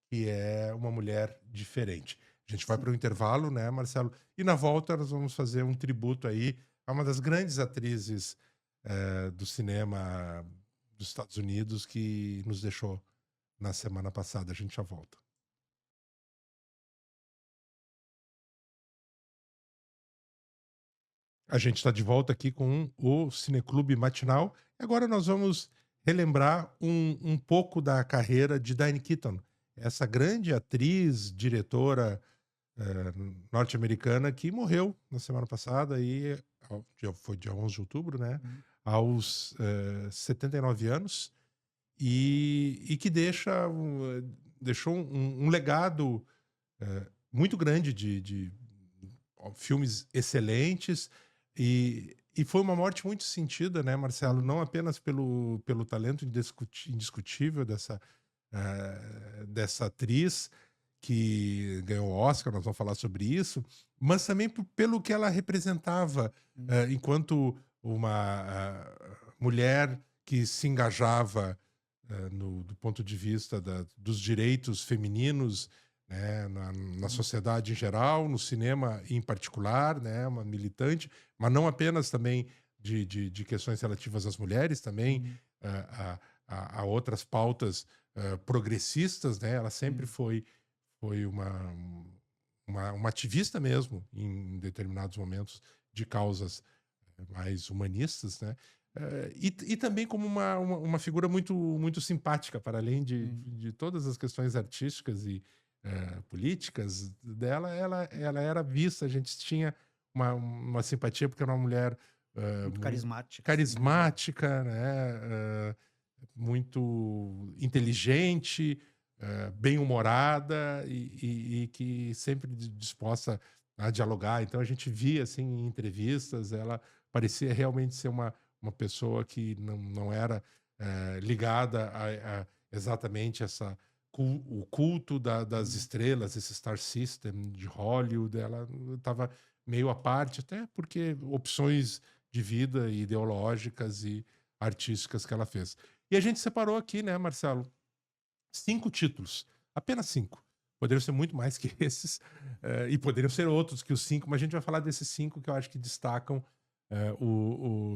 que é Uma Mulher Diferente. A gente vai Sim. para o intervalo, né, Marcelo? E na volta nós vamos fazer um tributo aí a uma das grandes atrizes do cinema dos Estados Unidos que nos deixou na semana passada. A gente já volta. A gente está de volta aqui com o Cineclube Matinal. E agora nós vamos relembrar um pouco da carreira de Diane Keaton, essa grande atriz, diretora norte-americana que morreu na semana passada, foi dia 11 de outubro, né? Uhum. Aos 79 anos, e que deixou um legado muito grande de filmes excelentes, e foi uma morte muito sentida, né, Marcelo? Não apenas pelo talento indiscutível dessa atriz que ganhou o Oscar, nós vamos falar sobre isso, mas também pelo que ela representava enquanto uma mulher que se engajava do ponto de vista dos direitos femininos, né, na sociedade em geral, no cinema em particular, né, uma militante, mas não apenas também de questões relativas às mulheres, também a outras pautas progressistas, né? Ela sempre foi uma ativista mesmo em determinados momentos de causas mais humanistas, né? E também como uma figura muito simpática, para além de todas as questões artísticas e políticas dela, ela era vista, a gente tinha uma simpatia porque era uma mulher Muito carismática. carismática, né? Muito inteligente, bem-humorada e que sempre disposta a dialogar. Então a gente via assim em entrevistas, ela parecia realmente ser uma pessoa que não era ligada a exatamente o culto das estrelas, esse Star System de Hollywood. Ela estava meio à parte, até porque opções de vida ideológicas e artísticas que ela fez. E a gente separou aqui, né, Marcelo, 5 títulos, apenas 5. Poderiam ser muito mais que esses, e poderiam ser outros que os 5, mas a gente vai falar desses 5 que eu acho que destacam,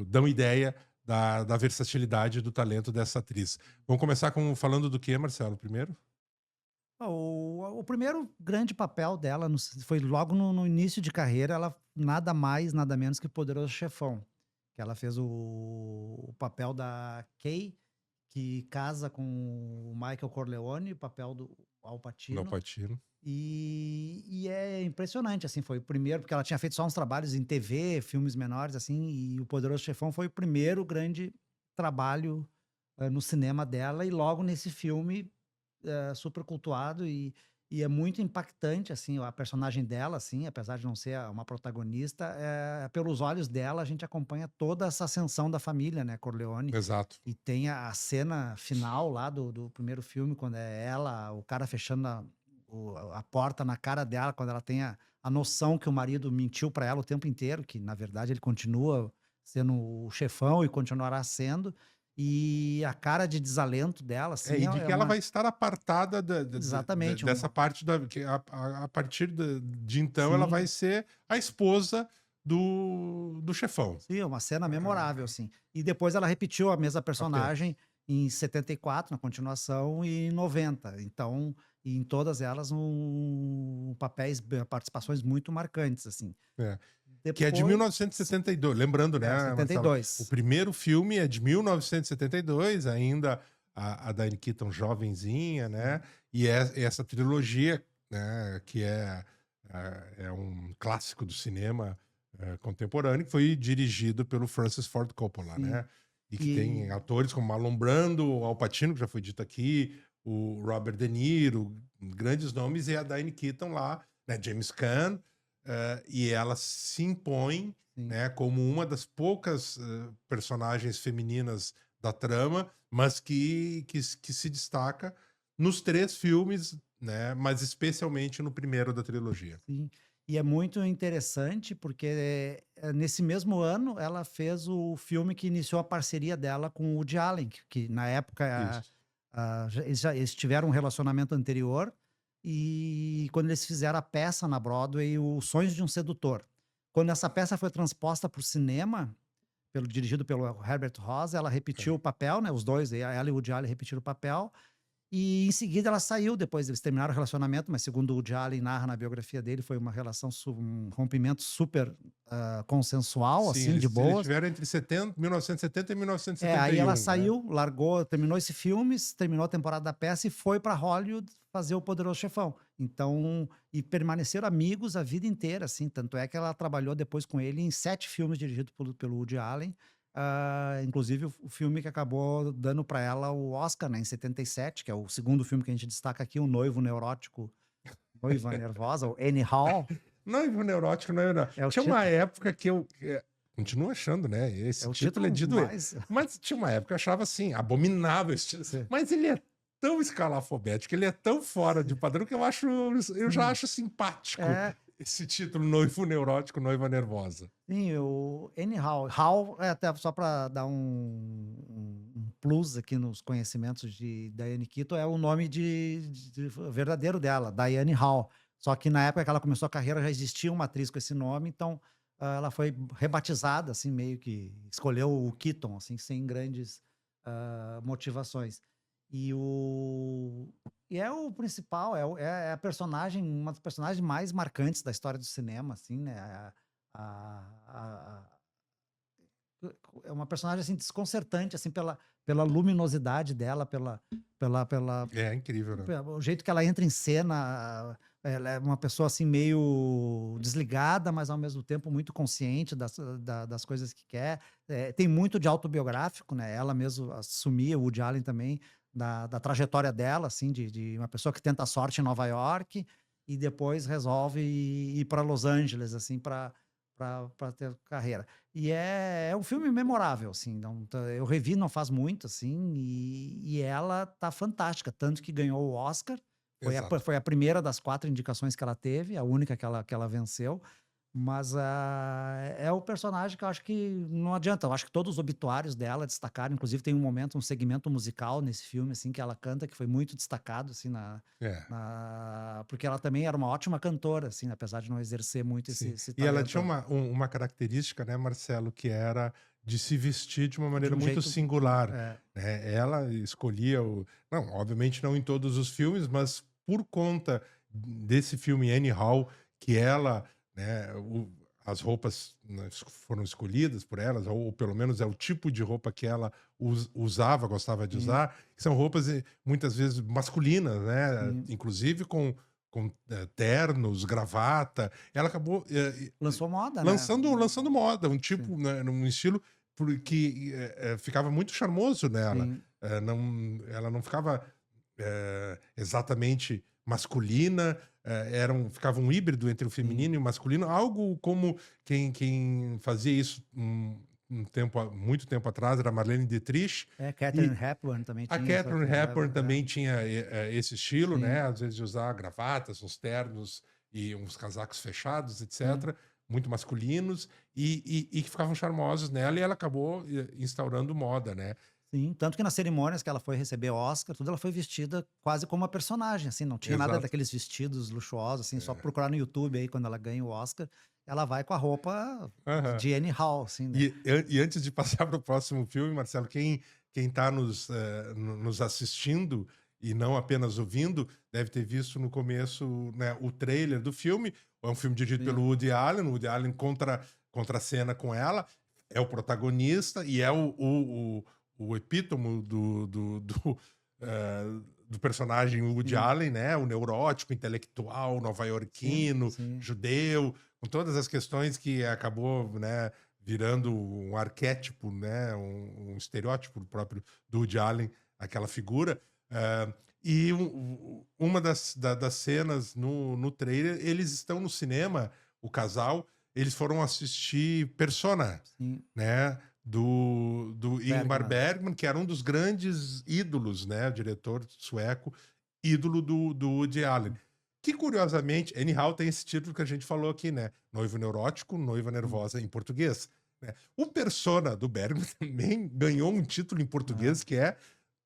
dão ideia da versatilidade do talento dessa atriz. Vamos começar falando do que, Marcelo, primeiro? O primeiro grande papel dela foi logo no início de carreira, ela nada mais, nada menos que Poderoso Chefão, que ela fez o papel da Kay, que casa com o Michael Corleone, o papel do Al Não, Pacino. Pacino. E é impressionante, assim, foi o primeiro, porque ela tinha feito só uns trabalhos em TV, filmes menores, assim, e o Poderoso Chefão foi o primeiro grande trabalho no cinema dela, e logo nesse filme super cultuado e é muito impactante, assim, a personagem dela, assim, apesar de não ser uma protagonista, pelos olhos dela a gente acompanha toda essa ascensão da família, né, Corleone. Exato. E tem a cena final lá do primeiro filme, quando é ela, o cara fechando a porta na cara dela, quando ela tem a noção que o marido mentiu para ela o tempo inteiro, que na verdade ele continua sendo o chefão e continuará sendo. E a cara de desalento dela, assim, E de é que ela uma. vai estar apartada Exatamente, dessa parte a partir de então ela vai sim, ser a esposa do chefão. sim, é uma cena memorável, assim. E depois ela repetiu a mesma Ok. personagem em 74, na continuação, e em 90. Então, e em todas elas, participações muito marcantes, assim. É. Que é de Depois, 1972. Lembrando, né, Marcelo? O 72. primeiro filme é de 1972, ainda a Diane Keaton jovenzinha, né? E essa trilogia, né, que é um clássico do cinema contemporâneo, que foi dirigido pelo Francis Ford Coppola, Sim. né? E que tem E atores como Marlon Brando, o Al Pacino, que já foi dito aqui, o Robert De Niro, grandes nomes, e a Diane Keaton lá, né? James Caan. E ela se impõe, sim, né, como uma das poucas personagens femininas da trama, mas que se destaca nos 3 filmes, né, mas especialmente no primeiro da trilogia. sim. E é muito interessante porque nesse mesmo ano ela fez o filme que iniciou a parceria dela com o Woody Allen, que na época Isso. eles tiveram um relacionamento anterior e quando eles fizeram a peça na Broadway, O Sonhos de um Sedutor. Quando essa peça foi transposta para o cinema, dirigido pelo Herbert Ross, ela repetiu É. o papel, né? Os dois, ela e o Woody Allen repetiram o papel. E em seguida ela saiu, depois eles terminaram o relacionamento, mas segundo o Woody Allen narra na biografia dele, foi uma relação, um rompimento super consensual, Sim, assim, de eles boas. tiveram entre 1970 e Aí ela 1971, né? saiu, largou, terminou esse filme, terminou a temporada da peça e foi para Hollywood fazer o Poderoso Chefão. Então, e permaneceram amigos a vida inteira, assim. Tanto é que ela trabalhou depois com ele em 7 filmes dirigidos pelo Woody Allen. Inclusive o filme que acabou dando para ela o Oscar, né, em 77, que é o segundo filme que a gente destaca aqui, O Noivo Neurótico, Noiva Nervosa, ou Annie Hall, Noivo neurótico, noivo neurótico. é o Tinha uma título, época que eu continuo achando, né? é Esse o título é título de doer. mais. Mas tinha uma época que eu achava assim, abominável esse título. Sim, Mas ele é tão escalafobético, ele é tão fora de padrão que eu já sim. acho simpático É, esse título, Noivo Neurótico, Noiva Nervosa. sim, o Anyhow. Hal, até só para dar um plus aqui nos conhecimentos de Diane Keaton, é o nome verdadeiro dela, Diane Hall. Só que na época que ela começou a carreira já existia uma atriz com esse nome, então ela foi rebatizada, assim, meio que escolheu o Keaton, assim, sem grandes motivações. E o e é o principal, é a personagem, uma das personagens mais marcantes da história do cinema, assim, né? A É uma personagem, assim, desconcertante, assim, pela luminosidade dela, pela É incrível, né? o jeito que ela entra em cena. Ela é uma pessoa, assim, meio desligada, mas ao mesmo tempo muito consciente das coisas que quer. Tem muito de autobiográfico, né? Ela mesmo assumia, o Woody Allen também, da trajetória dela, assim, de uma pessoa que tenta a sorte em Nova York e depois resolve ir para Los Angeles, assim, para ter carreira. E é um filme memorável, assim. Não, eu revi não faz muito, assim, e ela tá fantástica, tanto que ganhou o Oscar. Exato. Foi a primeira das 4 indicações que ela teve, a única que ela venceu. Mas é o personagem que eu acho que não adianta. Eu acho que todos os obituários dela destacaram. Inclusive, tem um momento, um segmento musical nesse filme, assim, que ela canta, que foi muito destacado, assim, É. porque ela também era uma ótima cantora, assim, apesar de não exercer muito Sim. esse E ela tinha talento uma característica, né, Marcelo, que era de se vestir de uma de maneira um muito jeito. singular, É, né? Ela escolhia não, obviamente não em todos os filmes, mas por conta desse filme Annie Hall, que ela, né, as roupas, né, foram escolhidas por elas, ou pelo menos é o tipo de roupa que ela usava, gostava de sim, usar, que são roupas muitas vezes masculinas, né? sim. Inclusive com ternos, gravata. Ela acabou Lançou moda, né? lançando moda, um Sim, tipo, né, num estilo que ficava muito charmoso nela. sim, Ela não ficava exatamente masculina, ficava um híbrido entre o sim. feminino e o masculino, algo como quem fazia isso muito tempo atrás era Marlene Dietrich, Catherine e Hepburn também a tinha essa. Catherine Hepburn também tinha esse estilo, né? Sim, Às vezes de usar gravatas, uns ternos e uns casacos fechados, sim. etc. Muito masculinos e que ficavam charmosos nela e ela acabou instaurando moda, né? Sim, tanto que nas cerimônias que ela foi receber Oscar, tudo ela foi vestida quase como uma personagem, assim, não tinha nada Exato. daqueles vestidos luxuosos, assim, só É. procurar no YouTube aí quando ela ganha o Oscar, ela vai com a roupa Aham. de Annie Hall, assim, né? E antes de passar para o próximo filme, Marcelo, quem está nos assistindo e não apenas ouvindo, deve ter visto no começo, né, o trailer do filme. É um filme dirigido pelo Sim, Woody Allen contra a cena com ela, é o protagonista e é o epítomo do personagem Woody sim, Allen, né? O neurótico, intelectual, sim, nova-iorquino, sim, judeu, com todas as questões que acabou, né, virando um arquétipo, né, um estereótipo próprio do Woody Allen, aquela figura. Eh, e uma das cenas no trailer, eles estão no cinema, o casal, eles foram assistir Persona, sim, né, do Ingmar Bergman. Bergman, que era um dos grandes ídolos, né, o diretor sueco, ídolo do Woody Allen, Que, curiosamente, Anyhow tem esse título que a gente falou aqui, né? Noivo neurótico, noiva nervosa em português. Né? O Persona do Bergman também ganhou um título em Ah, português que é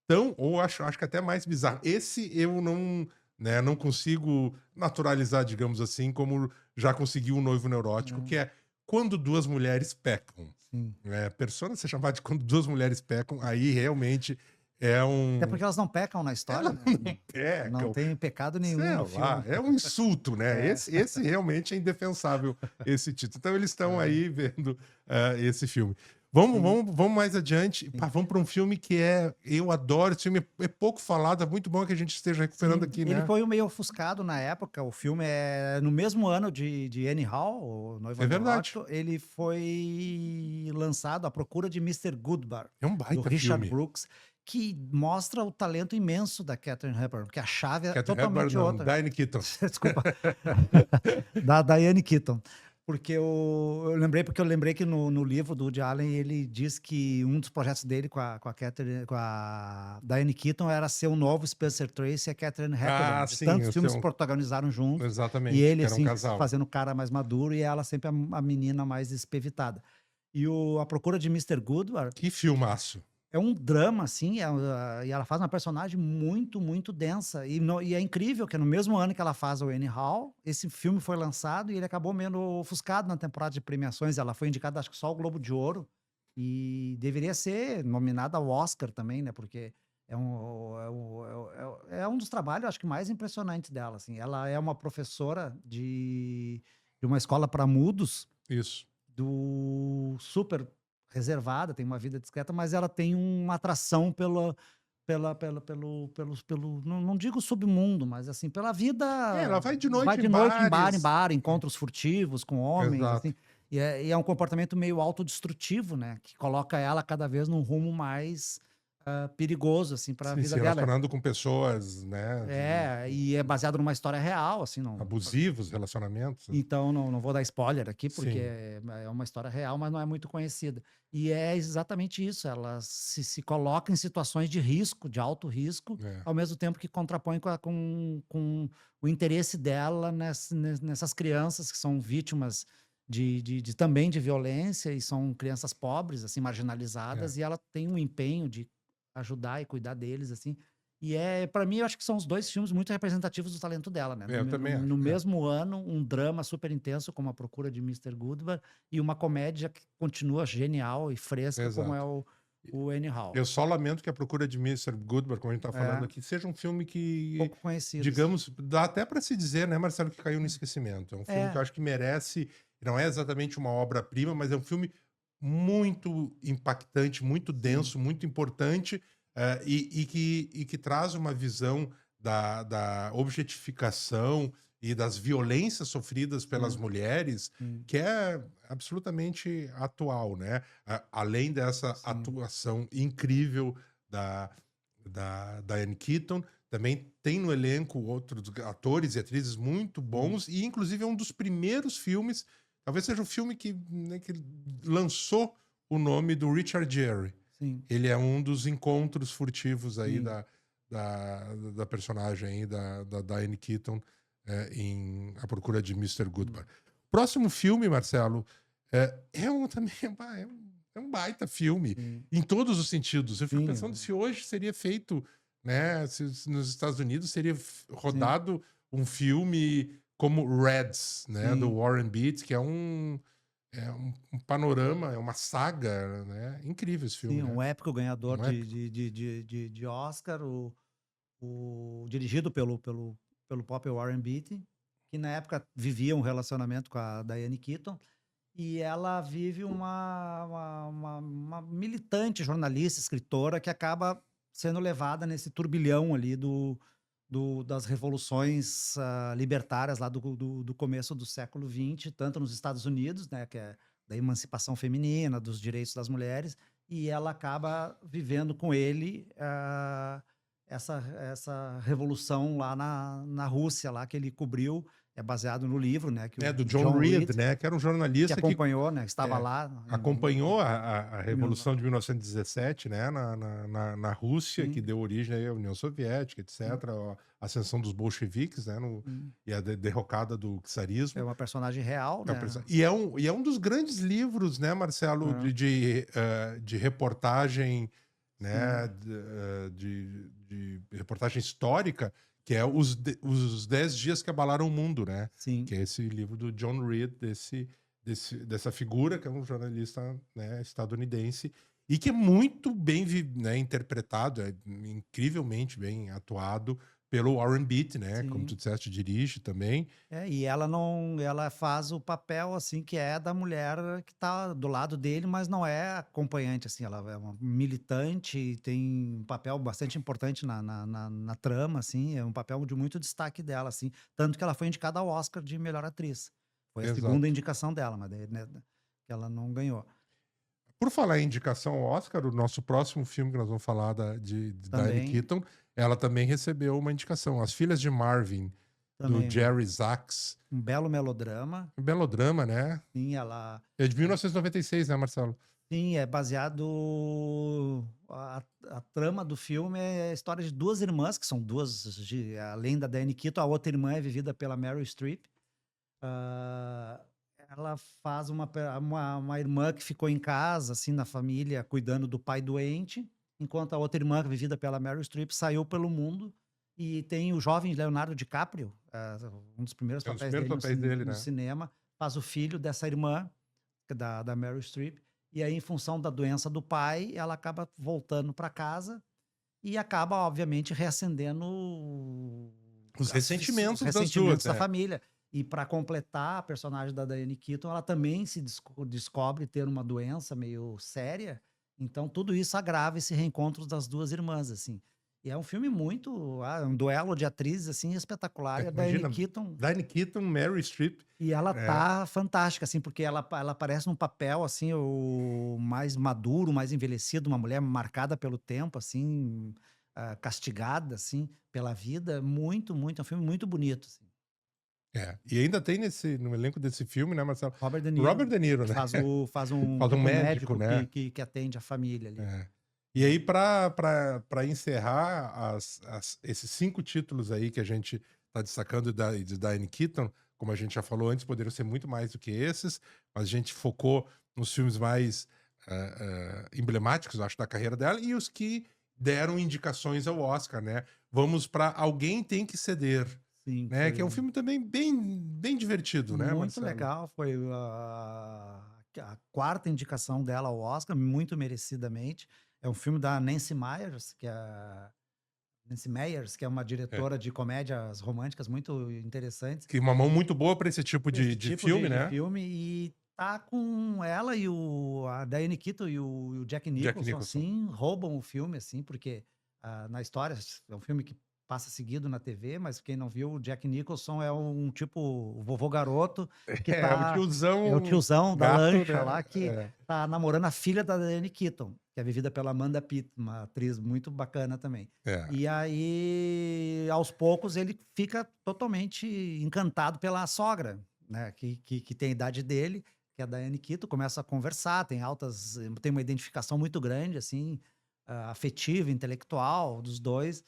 tão, ou acho que até mais bizarro. Esse eu não, né, não consigo naturalizar, digamos assim, como já conseguiu o Noivo Neurótico, ah, que é Quando Duas Mulheres Pecam. sim. Persona ser chamado de Quando Duas Mulheres Pecam, aí realmente é Até um. porque elas não pecam na história, Elas né? não Não pecam, tem pecado sei nenhum no lá, filme. é um insulto, né? É. Esse realmente é indefensável, esse título. Então eles estão Aham. aí vendo esse filme. Sim, Vamos mais adiante. sim. Pá, vamos para um filme que eu adoro. Esse filme é pouco falado, é muito bom que a gente esteja recuperando Sim, aqui, ele né? foi meio ofuscado na época. O filme é no mesmo ano de Annie Hall, o Noiva É verdade. Neurótico. Ele foi lançado À Procura de Mister Goodbar, É um do baita Richard filme. Brooks, que mostra o talento imenso da Katharine Hepburn, porque a chave é Catherine Hepburn, totalmente não, outra. Diane Keaton. Desculpa, da Diane Keaton. Porque eu lembrei que no livro do Woody Allen ele diz que um dos projetos dele com a Diane Keaton era ser o novo Spencer Tracy e a Catherine Hepburn, Ah, de sim, tantos filmes que protagonizaram juntos, e exatamente, ele que era um assim casal. fazendo o cara mais maduro e ela sempre a menina mais espevitada. E A Procura de Mister Goodbar Que filmaço. é um drama, assim, e ela faz uma personagem muito, muito densa. E é incrível que no mesmo ano que ela faz o Annie Hall, esse filme foi lançado e ele acabou meio ofuscado na temporada de premiações. Ela foi indicada, acho que só ao Globo de Ouro, e deveria ser nominada ao Oscar também, né? Porque é um dos trabalhos, acho que mais impressionantes dela, assim. Ela é uma professora de uma escola para mudos, Isso. do super reservada, tem uma vida discreta, mas ela tem uma atração pelo não digo submundo, mas assim, pela vida, Ela vai de vai noite em de noite em bares. bar, encontros furtivos com homens, Exato. assim, e é um comportamento meio autodestrutivo, né, que coloca ela cada vez num rumo mais, perigoso, assim, para a Sim, vida se dela. relacionando com pessoas, né? E é baseado numa história real, assim, não. Abusivos relacionamentos. Então, não vou dar spoiler aqui, porque Sim, é uma história real, mas não é muito conhecida. E é exatamente isso, ela se coloca em situações de risco, de alto risco, é. ao mesmo tempo que contrapõe com o interesse dela nessas crianças que são vítimas também de violência e são crianças pobres, assim, É. marginalizadas, e ela tem um empenho de ajudar e cuidar deles, assim, e para mim, eu acho que são os 2 filmes muito representativos do talento dela, né. Eu também acho. No mesmo ano, um drama super intenso como A Procura de Mister Goodbar e uma comédia que continua genial e fresca como é Exato. o Annie Hall. Eu só lamento que A Procura de Mister Goodbar, como a gente tá falando É, aqui, seja um filme que, pouco conhecidos. digamos, dá até para se dizer, né, Marcelo, que caiu no esquecimento. É um filme que É, eu acho que merece, não é exatamente uma obra-prima, mas é um filme muito impactante, muito sim. denso, muito importante, e que traz uma visão da objetificação e das violências sofridas pelas Hum, mulheres, sim, que é absolutamente atual, né? Além dessa sim. atuação incrível da, da Diane Keaton, também tem no elenco outros atores e atrizes muito Hum, bons, e inclusive é um dos primeiros filmes, talvez seja o filme que, né, que lançou o nome do Richard Gere. sim, Ele é um dos encontros furtivos aí sim, da personagem aí, da Diane Keaton, em A Procura de Mister hum, Goodbar. Próximo filme, Marcelo, é um também é um baita filme, sim, em todos os sentidos. Eu fico sim, pensando se hoje seria feito, né, se nos Estados Unidos seria sim, rodado um filme como Reds, né, do sim. Warren Beatty, que é um panorama, é uma saga, né? Incrível esse filme, Sim, né? um épico ganhador Um épico. de Oscar, dirigido pelo próprio Warren Beatty, que na época vivia um relacionamento com a Diane Keaton, e ela vive uma militante jornalista, escritora, que acaba sendo levada nesse turbilhão ali das revoluções libertárias lá do começo do século XX, tanto nos Estados Unidos, né, que é da emancipação feminina, dos direitos das mulheres, e ela acaba vivendo com ele essa revolução lá na Rússia, lá que ele cobriu, é baseado no livro, né, que o Do John Reed, né? Que era um que jornalista que acompanhou, né, que estava lá acompanhou a em mil- Revolução de 1917, né? Na Rússia, que sim, deu origem aí à União Soviética, etc. sim, A ascensão dos bolcheviques, né? sim. E a derrocada do É czarismo. uma personagem real, É um né? e é um dos grandes livros, né, Marcelo, É, de reportagem, né, sim, de reportagem histórica, que é os 10 dias que abalaram o mundo, né? sim. Que é esse livro do John Reed, dessa figura que é um jornalista, né, estadunidense e que é muito bem, né, interpretado, é incrivelmente bem atuado pelo Warren Beatty, né? Como tu Sim. disseste, dirige também. E ela não, ela faz o papel assim que é da mulher que tá do lado dele, mas não é acompanhante assim, ela é uma militante, e tem um papel bastante importante na trama assim, é um papel de muito destaque dela assim, tanto que ela foi indicada ao Oscar de melhor atriz. Foi a segunda Exato. indicação dela, mas daí, né, que ela não ganhou. Por falar em indicação ao Oscar, o nosso próximo filme que nós vamos falar de Diane Também, Keaton, ela também recebeu uma indicação. As Filhas de Marvin, do também Jerry Zaks. um belo melodrama. Um melodrama, né? Sim, ela É de 1996, né, Marcelo? Sim, é baseado. A trama do filme é a história de duas irmãs, que são duas, além da Diane Keaton, a outra irmã é vivida pela Meryl Streep. Ah, ela faz uma irmã que ficou em casa, assim, na família, cuidando do pai doente, enquanto a outra irmã, vivida pela Meryl Streep, saiu pelo mundo. E tem o jovem Leonardo DiCaprio, um dos primeiros É um dos papéis primeiros dele papéis dele, no né? cinema, faz o filho dessa irmã, da Meryl Streep. E aí, em função da doença do pai, ela acaba voltando para casa e acaba, obviamente, reacendendo Os os ressentimentos das duas, ressentimentos da né? família. E para completar, a personagem da Diane Keaton, ela também se descobre ter uma doença meio séria. Então, tudo isso agrava esse reencontro das duas irmãs, assim. E é um filme muito, um duelo de atrizes, assim, espetacular. E a Diane Imagina, Keaton Diane Keaton, Meryl Streep, e ela né? tá fantástica, assim, porque ela aparece num papel, assim, o mais maduro, mais envelhecido, uma mulher marcada pelo tempo, assim, castigada, assim, pela vida. Muito, muito, é um filme muito bonito, assim. E ainda tem no elenco desse filme, né, Marcelo? Robert De Robert Niro, De Niro, que né? faz um Faz um tipo médico, médico né? que atende a família ali. É. E aí, para encerrar esses 5 títulos aí que a gente está destacando de Diane Keaton, como a gente já falou antes, poderiam ser muito mais do que esses, mas a gente focou nos filmes mais emblemáticos, acho, da carreira dela, e os que deram indicações ao Oscar, né? Vamos para Alguém Tem Que Ceder, Sim, né? foi Que é um filme também bem divertido, né, muito Marcelo? legal. Foi a quarta indicação dela ao Oscar, muito merecidamente. É um filme da Nancy Meyers, Nancy Meyers, que é uma É. diretora de comédias românticas muito interessantes. Que uma mão muito boa para esse tipo Esse de tipo filme, de né? filme, e tá com ela e a Diane Keaton e o Jack Jack Nicholson, Nicholson. assim, roubam o filme, assim, porque na história é um filme que passa seguido na TV, mas quem não viu, o Jack Nicholson é um tipo o vovô garoto que É, o é o tiozão tiozão da gato, lancha lá né? que tá namorando a filha da Diane Keaton, que é vivida pela Amanda Pitt, uma atriz muito bacana também. É. E aí, aos poucos, ele fica totalmente encantado pela sogra, né, que tem a idade dele, que é a Diane Keaton, começa a conversar, tem uma identificação muito grande, assim, afetiva, intelectual dos dois.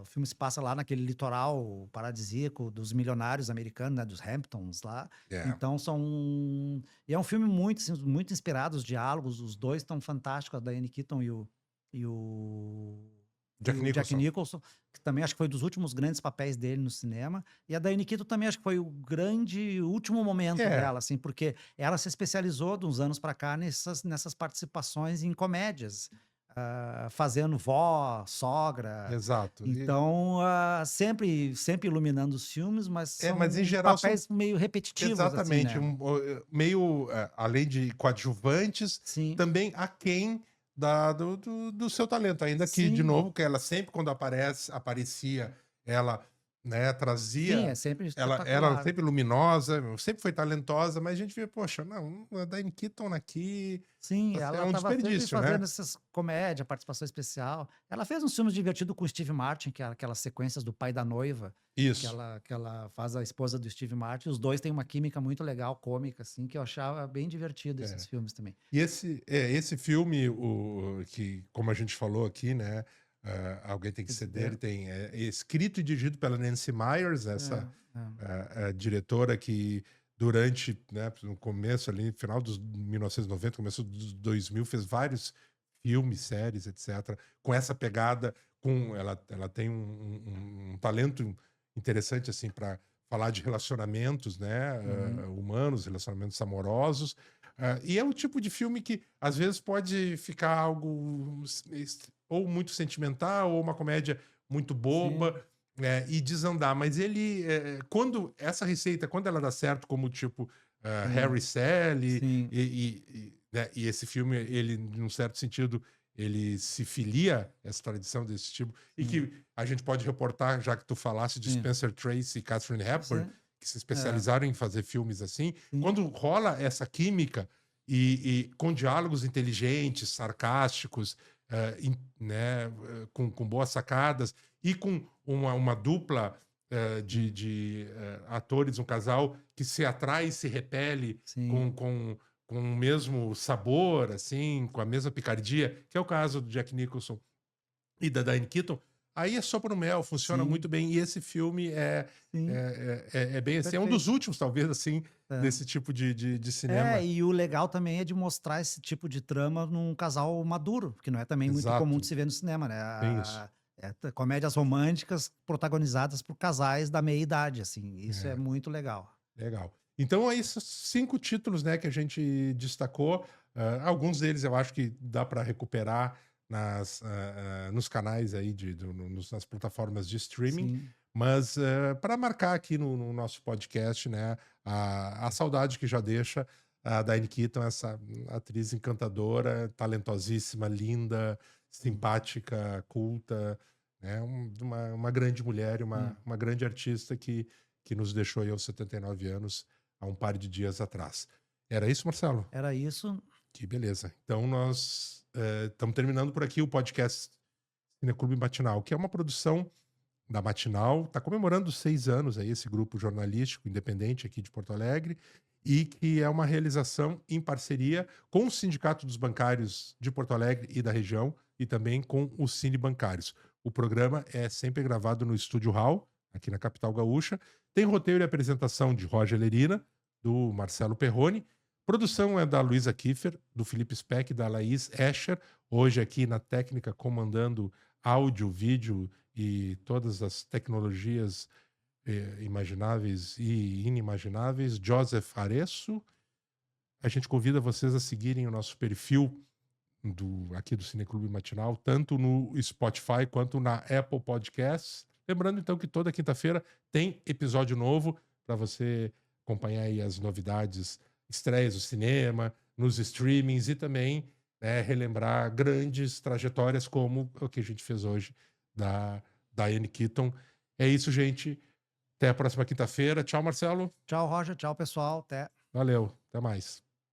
O filme se passa lá naquele litoral paradisíaco dos milionários americanos, né, dos Hamptons lá. É. Então e é um filme muito, assim, muito inspirado, os diálogos, os dois estão fantásticos, a Diane Keaton e o e Jack o Jack Nicholson. Nicholson, que também acho que foi dos últimos grandes papéis dele no cinema. E a Diane Keaton também acho que foi o grande último momento É, dela, assim, porque ela se especializou de uns anos para cá nessas participações em comédias, fazendo vó, sogra. exato. Então, sempre iluminando os filmes, mas Mas em são geral são papéis meio repetitivos, assim, exatamente, né? meio, além de coadjuvantes, Sim, também aquém do seu talento. Ainda que, de sim, novo, que ela sempre, quando aparecia, ela né? Sim, Trazia. é sempre Ela era espetacular. sempre luminosa, sempre foi talentosa, mas a gente via, poxa, não, a Diane Keaton aqui Sim, é ela um estava sempre desperdício, fazendo né? essas comédia, participação especial. Ela fez uns filmes divertidos com o Steve Martin, que é aquelas sequências do pai da noiva, Isso. que ela faz a esposa do Steve Martin. Os dois têm uma química muito legal, cômica, assim, que eu achava bem divertido esses É. filmes também. E esse filme, que, como a gente falou aqui, né? Alguém tem que Esse ceder, der- ele é escrito e dirigido pela Nancy Meyers, essa É, é. diretora que durante, né, no começo ali, final dos 1990, começo dos 2000, fez vários filmes, séries, etc. Com essa pegada, ela tem um talento interessante assim para falar de relacionamentos, né, Uhum. humanos, relacionamentos amorosos. E é o tipo de filme que às vezes pode ficar algo ou muito sentimental ou uma comédia muito boba, Sim, e desandar. Mas ele, quando essa receita, quando ela dá certo, como tipo sim, Harry Sally, sim, né, e esse filme, ele, num certo sentido, ele se filia a essa tradição desse tipo, e sim, que a gente pode reportar, já que tu falasse de sim. Spencer Tracy e Katharine Hepburn, Sim, que se é, especializaram em fazer filmes assim, sim, quando rola essa química e com diálogos inteligentes, sarcásticos, né, com boas sacadas, e com uma dupla sim, atores, um casal que se atrai e se repele sim, com o mesmo sabor, assim, com a mesma picardia, que é o caso do Jack Nicholson e da Diane Keaton, aí é só pro mel, funciona sim, muito bem. E esse filme sim, é bem assim, é um dos perfeito. últimos, talvez, assim, É. desse tipo de É, cinema. e o legal também é de mostrar esse tipo de trama num casal maduro, que não é também muito comum de Exato, se ver no cinema, né? tem isso. Comédias românticas protagonizadas por casais da meia idade, assim. Isso é É. muito legal. Legal. Então, é esses 5 títulos, né, que a gente destacou. Alguns deles eu acho que dá para recuperar nos canais aí, nas plataformas de streaming. Sim, Mas para marcar aqui no nosso podcast, né, a saudade que já deixa a Diane Keaton, essa atriz encantadora, talentosíssima, linda, sim, simpática, culta, né, uma grande mulher, e sim. uma grande artista que nos deixou aí aos 79 anos, há um par de dias atrás. Era isso, Marcelo? Era isso. Que beleza. Então nós estamos terminando por aqui o podcast Cineclube Matinal, que é uma produção da Matinal, está comemorando 6 anos aí, esse grupo jornalístico independente aqui de Porto Alegre, e que é uma realização em parceria com o Sindicato dos Bancários de Porto Alegre e da região, e também com os Cine Bancários. O programa é sempre gravado no Estúdio Hall, aqui na capital gaúcha. Tem roteiro e apresentação de Roger Lerina, do Marcelo Perrone. Produção é da Luísa Kiefer, do Felipe Speck e da Laís Escher. Hoje aqui na técnica, comandando áudio, vídeo e todas as tecnologias imagináveis e inimagináveis, Joseph Areço. A gente convida vocês a seguirem o nosso perfil aqui do Cineclube Matinal, tanto no Spotify quanto na Apple Podcasts. Lembrando, então, que toda quinta-feira tem episódio novo para você acompanhar aí as novidades, estreias do cinema, nos streamings e também, né, relembrar grandes trajetórias como o que a gente fez hoje da Diane Keaton. É isso, gente. Até a próxima quinta-feira. Tchau, Marcelo. Tchau, Roger. Tchau, pessoal. Até. Valeu. Até mais.